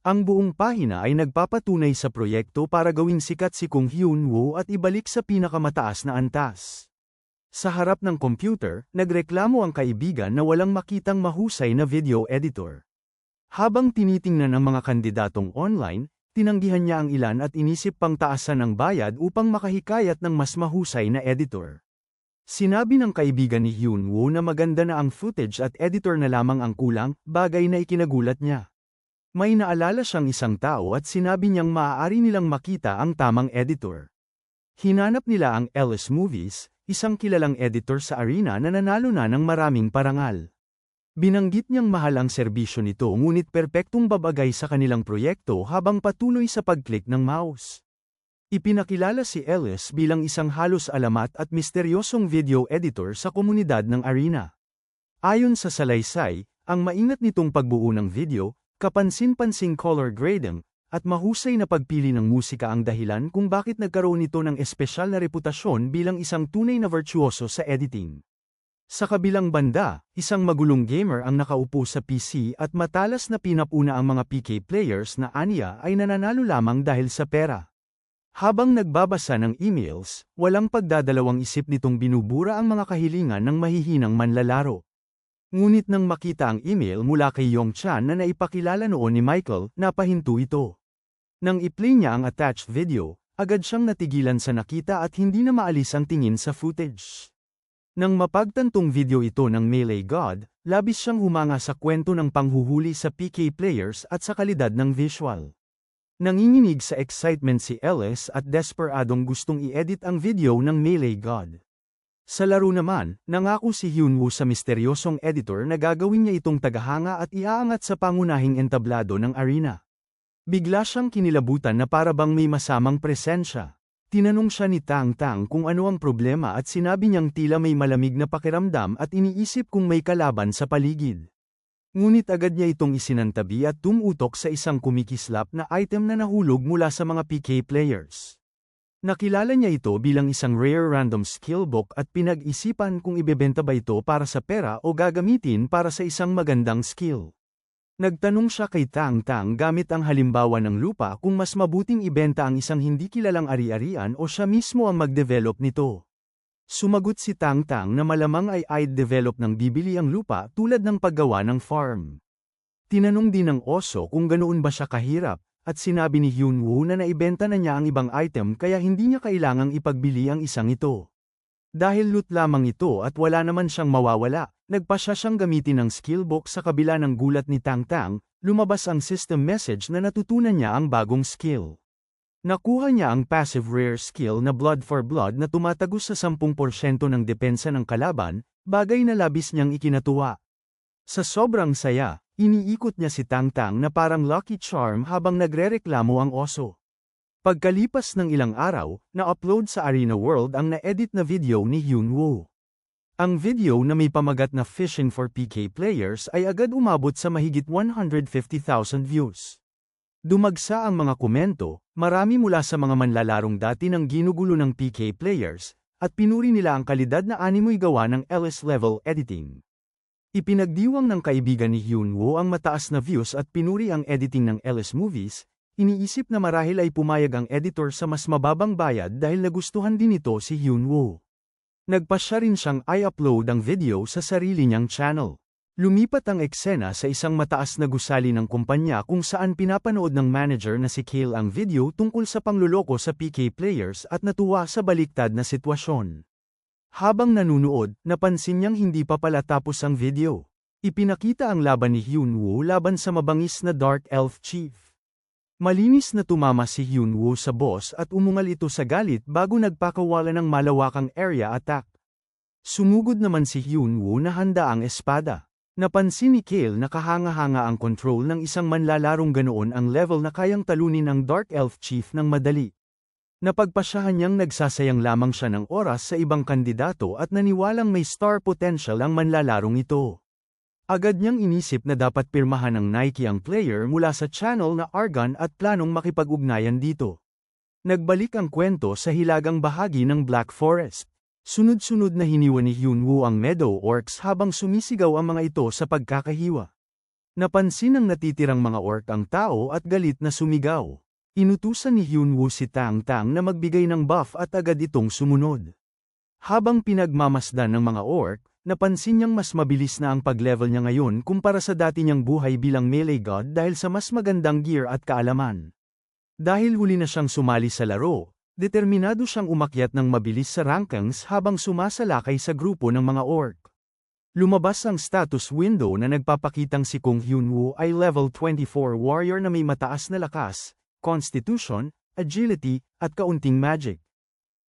Speaker 1: Ang buong pahina ay nagpapatunay sa proyekto para gawing sikat si Kung Hyunwoo at ibalik sa pinakamataas na antas. Sa harap ng computer, nagreklamo ang kaibigan na walang makitang mahusay na video editor. Habang tinitingnan ang mga kandidatong online, tinanggihan niya ang ilan at inisip pang taasan ang bayad upang makahikayat ng mas mahusay na editor. Sinabi ng kaibigan ni Hyunwoo na maganda na ang footage at editor na lamang ang kulang, bagay na ikinagulat niya. May naalala siyang isang tao at sinabi niyang maaari nilang makita ang tamang editor. Hinanap nila ang Ellis Movies, isang kilalang editor sa arena na nanalo na ng maraming parangal. Binanggit niyang mahal ang serbisyo nito ngunit perpektong babagay sa kanilang proyekto habang patuloy sa pag-click ng mouse. Ipinakilala si Ellis bilang isang halos alamat at misteryosong video editor sa komunidad ng Arena. Ayon sa salaysay, ang maingat nitong pagbuo ng video, kapansin-pansing color grading, at mahusay na pagpili ng musika ang dahilan kung bakit nagkaroon ito ng espesyal na reputasyon bilang isang tunay na virtuoso sa editing. Sa kabilang banda, isang magulong gamer ang nakaupo sa PC at matalas na pinapuna ang mga PK players na aniya ay nananalo lamang dahil sa pera. Habang nagbabasa ng emails, walang pagdadalawang isip nitong binubura ang mga kahilingan ng mahihinang manlalaro. Ngunit nang makita ang email mula kay Yong Chan na naipakilala noon ni Michael, napahinto ito. Nang i-play niya ang attached video, agad siyang natigilan sa nakita at hindi na maalis ang tingin sa footage. Nang mapagtantong video ito ng Melee God, labis siyang humanga sa kwento ng panghuhuli sa PK players at sa kalidad ng visual. Nanginginig sa excitement si Ellis at desperadong gustong i-edit ang video ng Melee God. Sa laro naman, nangako si Hyunwoo sa misteryosong editor na gagawin niya itong tagahanga at iaangat sa pangunahing entablado ng Arena. Bigla siyang kinilabutan na para bang may masamang presensya. Tinanong siya ni Tang Tang kung ano ang problema at sinabi niyang tila may malamig na pakiramdam at iniisip kung may kalaban sa paligid. Ngunit agad niya itong isinantabi at tumutok sa isang kumikislap na item na nahulog mula sa mga PK players. Nakilala niya ito bilang isang rare random skill book at pinag-isipan kung ibebenta ba ito para sa pera o gagamitin para sa isang magandang skill. Nagtanong siya kay Tang Tang gamit ang halimbawa ng lupa kung mas mabuting ibenta ang isang hindi kilalang ari-arian o siya mismo ang mag-develop nito. Sumagot si Tang Tang na malamang ay I'd develop ng bibili ang lupa tulad ng paggawa ng farm. Tinanong din ng oso kung ganoon ba siya kahirap, at sinabi ni Hyunwoo na naibenta na niya ang ibang item kaya hindi niya kailangang ipagbili ang isang ito. Dahil loot lamang ito at wala naman siyang mawawala, nagpasya siyang gamitin ang skill book sa kabila ng gulat ni Tang Tang, lumabas ang system message na natutunan niya ang bagong skill. Nakuha niya ang passive rare skill na Blood for Blood na tumatagos sa 10% ng depensa ng kalaban, bagay na labis niyang ikinatuwa. Sa sobrang saya, iniikot niya si Tang Tang na parang lucky charm habang nagrereklamo ang oso. Pagkalipas ng ilang araw, na-upload sa Arena World ang na-edit na video ni Hyunwoo. Ang video na may pamagat na Fishing for PK Players ay agad umabot sa mahigit 150,000 views. Dumagsa ang mga komento, marami mula sa mga manlalarong dati ng ginugulo ng PK players, at pinuri nila ang kalidad na animoy gawa ng Ellis-level editing. Ipinagdiwang ng kaibigan ni Hyunwoo ang mataas na views at pinuri ang editing ng Ellis Movies, iniisip na marahil ay pumayag ang editor sa mas mababang bayad dahil nagustuhan din ito si Hyunwoo. Nagpasya rin siyang i-upload ang video sa sarili niyang channel. Lumipat ang eksena sa isang mataas na gusali ng kumpanya kung saan pinapanood ng manager na si Kale ang video tungkol sa pangluloko sa PK players at natuwa sa baliktad na sitwasyon. Habang nanunood, napansin niyang hindi pa pala tapos ang video. Ipinakita ang laban ni Hyunwoo laban sa mabangis na Dark Elf Chief. Malinis na tumama si Hyunwoo sa boss at umungal ito sa galit bago nagpakawala ng malawakang area attack. Sumugod naman si Hyunwoo na handa ang espada. Napansin ni Kale na kahanga-hanga ang control ng isang manlalarong ganoon ang level na kayang talunin ang Dark Elf Chief ng madali. Napagpasyahan niyang nagsasayang lamang siya ng oras sa ibang kandidato at naniwalang may star potential ang manlalarong ito. Agad niyang inisip na dapat pirmahan ng Nike ang player mula sa channel na Argon at planong makipag-ugnayan dito. Nagbalik ang kwento sa hilagang bahagi ng Black Forest. Sunod-sunod na hiniwa ni Hyunwoo ang Meadow Orcs habang sumisigaw ang mga ito sa pagkakahiwa. Napansin ng natitirang mga orc ang tao at galit na sumigaw. Inutusan ni Hyunwoo si Tang Tang na magbigay ng buff at agad itong sumunod. Habang pinagmamasdan ng mga orc, napansin niyang mas mabilis na ang pag-level niya ngayon kumpara sa dati niyang buhay bilang melee god dahil sa mas magandang gear at kaalaman. Dahil huli na siyang sumali sa laro, determinado siyang umakyat ng mabilis sa rankings habang sumasalakay sa grupo ng mga orc. Lumabas ang status window na nagpapakitang si Kung Hyunwoo ay level 24 warrior na may mataas na lakas, constitution, agility, at kaunting magic.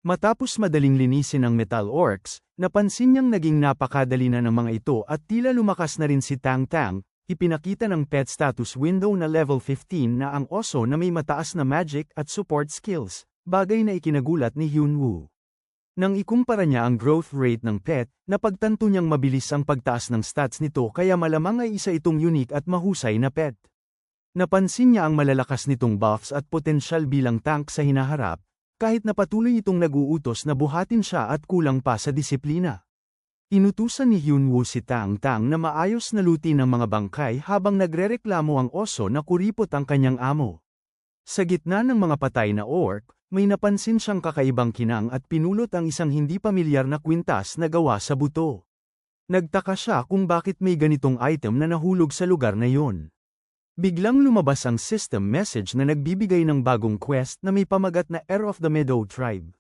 Speaker 1: Matapos madaling linisin ang Metal Orcs, napansin niyang naging napakadali na ng mga ito at tila lumakas na rin si Tang Tang. Ipinakita ng pet status window na level 15 na ang oso na may mataas na magic at support skills, bagay na ikinagulat ni Hyunwoo. Nang ikumpara niya ang growth rate ng pet, napagtanto niyang mabilis ang pagtaas ng stats nito kaya malamang ay isa itong unique at mahusay na pet. Napansin niya ang malalakas nitong buffs at potensyal bilang tank sa hinaharap, kahit na patuloy itong nag-uutos na buhatin siya at kulang pa sa disiplina. Inutusan ni Hyunwoo si Tang Tang na maayos na lutin ang mga bangkay habang nagrereklamo ang oso na kuripot ang kanyang amo. Sa gitna ng mga patay na orc, may napansin siyang kakaibang kinang at pinulot ang isang hindi pamilyar na kwintas na gawa sa buto. Nagtaka siya kung bakit may ganitong item na nahulog sa lugar na yun. Biglang lumabas ang system message na nagbibigay ng bagong quest na may pamagat na Heir of the Meadow Tribe.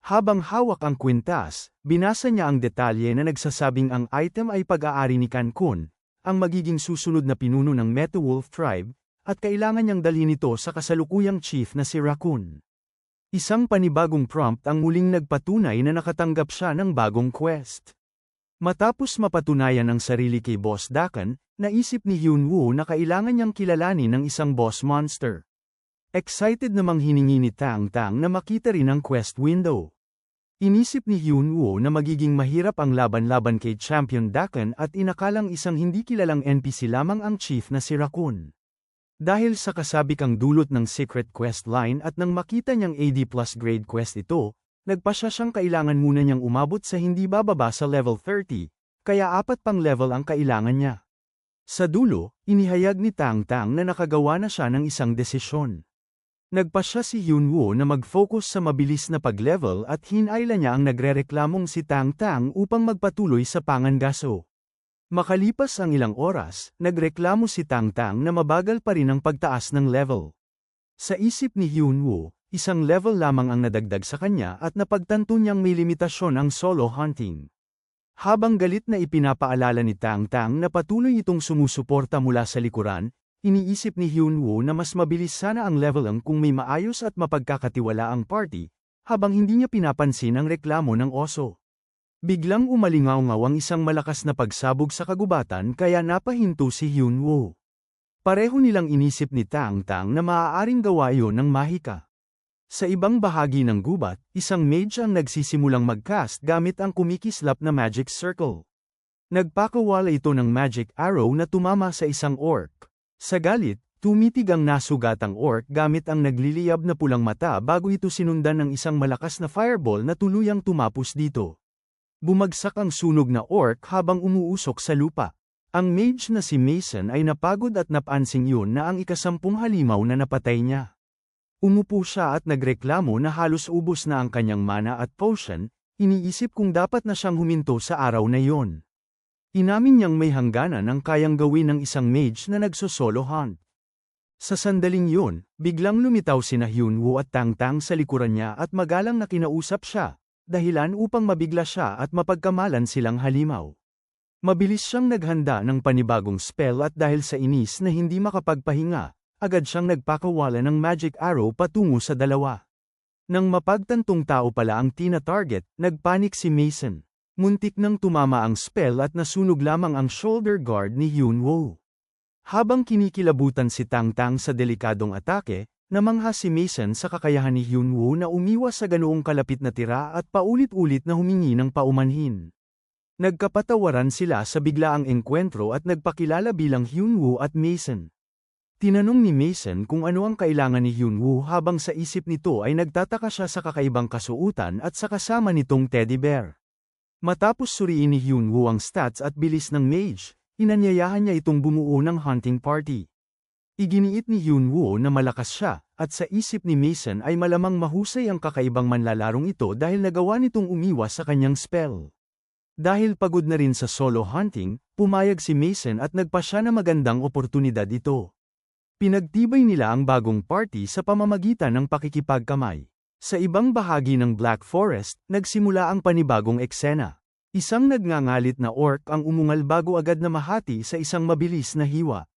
Speaker 1: Habang hawak ang kwintas, binasa niya ang detalye na nagsasabing ang item ay pag-aari ni Cancun, ang magiging susunod na pinuno ng Metawolf Tribe, at kailangan niyang dalhin ito sa kasalukuyang chief na si Raccoon. Isang panibagong prompt ang muling nagpatunay na nakatanggap siya ng bagong quest. Matapos mapatunayan ang sarili kay Boss Dakan, naisip ni Hyunwoo na kailangan niyang kilalanin ng isang boss monster. Excited namang hiningi ni Tang Tang na makita rin ang quest window. Inisip ni Hyunwoo na magiging mahirap ang laban-laban kay Champion Dakan at inakalang isang hindi kilalang NPC lamang ang chief na si Raccoon. Dahil sa kasabikang dulot ng secret quest line at nang makita niyang AD plus grade quest ito, nagpasya siyang kailangan muna niyang umabot sa hindi bababa sa level 30, kaya 4 pang level ang kailangan niya. Sa dulo, inihayag ni Tang Tang na nakagawa na siya ng isang desisyon. Nagpasya si Hyunwoo na mag-focus sa mabilis na pag-level at hinayla niya ang nagrereklamong si Tang Tang upang magpatuloy sa pangangaso. Makalipas ang ilang oras, nagreklamo si Tang Tang na mabagal pa rin ang pagtaas ng level. Sa isip ni Hyunwoo, isang level lamang ang nadagdag sa kanya at napagtanto niyang may limitasyon ang solo hunting. Habang galit na ipinapaalala ni Tang Tang na patuloy itong sumusuporta mula sa likuran, iniisip ni Hyunwoo na mas mabilis sana ang level ang kung may maayos at mapagkakatiwala ang party, habang hindi niya pinapansin ang reklamo ng oso. Biglang umalingaw-ngaw ang isang malakas na pagsabog sa kagubatan kaya napahinto si Hyunwoo. Pareho nilang inisip ni Tang Tang na maaaring gawa iyon ng mahika. Sa ibang bahagi ng gubat, isang mage ang nagsisimulang mag-cast gamit ang kumikislap na magic circle. Nagpakawala ito ng magic arrow na tumama sa isang orc. Sa galit, tumitig ang nasugatang orc gamit ang nagliliyab na pulang mata bago ito sinundan ng isang malakas na fireball na tuluyang tumapos dito. Bumagsak ang sunog na orc habang umuusok sa lupa. Ang mage na si Mason ay napagod at napansing yun na ang ikasampung halimaw na napatay niya. Umupo siya at nagreklamo na halos ubos na ang kanyang mana at potion, iniisip kung dapat na siyang huminto sa araw na yon. Inamin niyang may hangganan ang kayang gawin ng isang mage na nagsosolo hunt. Sa sandaling yun, biglang lumitaw sina Hyunwoo at Tang Tang sa likuran niya at magalang na kinausap siya, dahilan upang mabigla siya at mapagkamalan silang halimaw. Mabilis siyang naghanda ng panibagong spell at dahil sa inis na hindi makapagpahinga, agad siyang nagpakawala ng magic arrow patungo sa dalawa. Nang mapagtantong tao pala ang tina-target, nagpanik si Mason. Muntik nang tumama ang spell at nasunog lamang ang shoulder guard ni Hyunwoo. Habang kinikilabutan si Tang Tang sa delikadong atake, namangha si Mason sa kakayahan ni Hyunwoo na umiwas sa ganoong kalapit na tira at paulit-ulit na humingi ng paumanhin. Nagkapatawaran sila sa biglaang engkwentro at nagpakilala bilang Hyunwoo at Mason. Tinanong ni Mason kung ano ang kailangan ni Hyunwoo habang sa isip nito ay nagtataka siya sa kakaibang kasuutan at sa kasama nitong teddy bear. Matapos suriin ni Hyunwoo ang stats at bilis ng mage, inanyayahan niya itong bumuo ng hunting party. Iginiit ni Hyunwoo na malakas siya, at sa isip ni Mason ay malamang mahusay ang kakaibang manlalarong ito dahil nagawa nitong umiwas sa kanyang spell. Dahil pagod na rin sa solo hunting, pumayag si Mason at nagpasya na magandang oportunidad ito. Pinagtibay nila ang bagong party sa pamamagitan ng pakikipagkamay. Sa ibang bahagi ng Black Forest, nagsimula ang panibagong eksena. Isang nagngangalit na orc ang umungal bago agad na mahati sa isang mabilis na hiwa.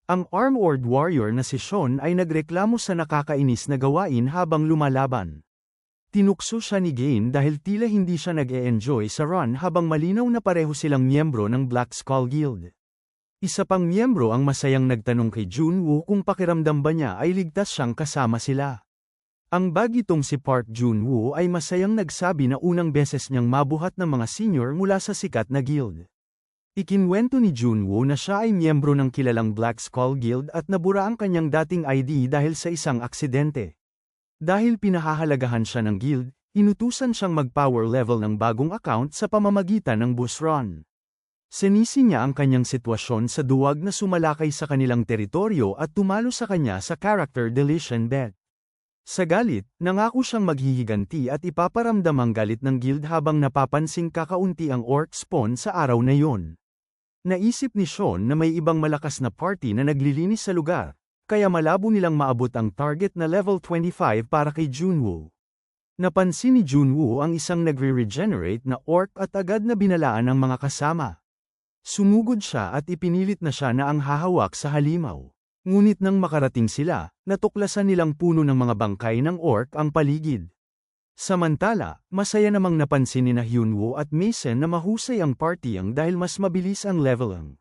Speaker 1: Ang armored warrior na si Sean ay nagreklamo sa nakakainis na gawain habang lumalaban. Tinukso siya ni Gain dahil tila hindi siya nag-e-enjoy sa run habang malinaw na pareho silang miyembro ng Black Skull Guild. Isa pang miyembro ang masayang nagtanong kay Junwoo kung pakiramdam ba niya ay ligtas siyang kasama sila. Ang bagitong si Park Junwoo ay masayang nagsabi na unang beses niyang mabuhat ng mga senior mula sa sikat na guild. Ikinwento ni Junwoo na siya ay miyembro ng kilalang Black Skull Guild at nabura ang kanyang dating ID dahil sa isang aksidente. Dahil pinahahalagahan siya ng guild, inutusan siyang mag-power level ng bagong account sa pamamagitan ng bus run. Sinisi niya ang kanyang sitwasyon sa duwag na sumalakay sa kanilang teritoryo at tumalo sa kanya sa character deletion bet. Sa galit, nangako siyang maghihiganti at ipaparamdam ang galit ng guild habang napapansing kakaunti ang orc spawn sa araw na yon. Naisip ni Sean na may ibang malakas na party na naglilinis sa lugar, kaya malabo nilang maabot ang target na level 25 para kay Junwoo. Napansin ni Junwoo ang isang nagre-regenerate na orc at agad na binalaan ang mga kasama. Sumugod siya at ipinilit na siya na ang hahawak sa halimaw. Ngunit nang makarating sila, natuklasan nilang puno ng mga bangkay ng orc ang paligid. Samantala, masaya namang napansin ni Hyunwoo at Mason na mahusay ang partyang dahil mas mabilis ang leveling.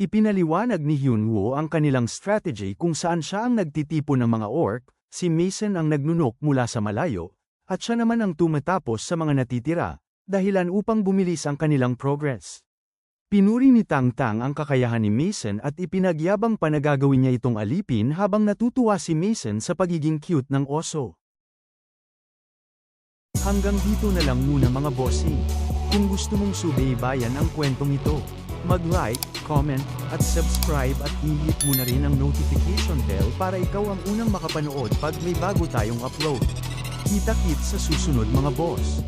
Speaker 1: Ipinaliwanag ni Hyunwoo ang kanilang strategy kung saan siya ang nagtitipon ng mga orc, si Mason ang nagnunok mula sa malayo, at siya naman ang tumatapos sa mga natitira, dahilan upang bumilis ang kanilang progress. Pinuri ni Tang Tang ang kakayahan ni Mason at ipinagyabang pa na gagawin niya itong alipin habang natutuwa si Mason sa pagiging cute ng oso. Hanggang dito na lang muna mga bossing. Kung gusto mong subaybayan ang kwentong ito, mag-like, comment, at subscribe at i-hit mo na rin ang notification bell para ikaw ang unang makapanood pag may bago tayong upload. Kita-kits sa susunod mga boss.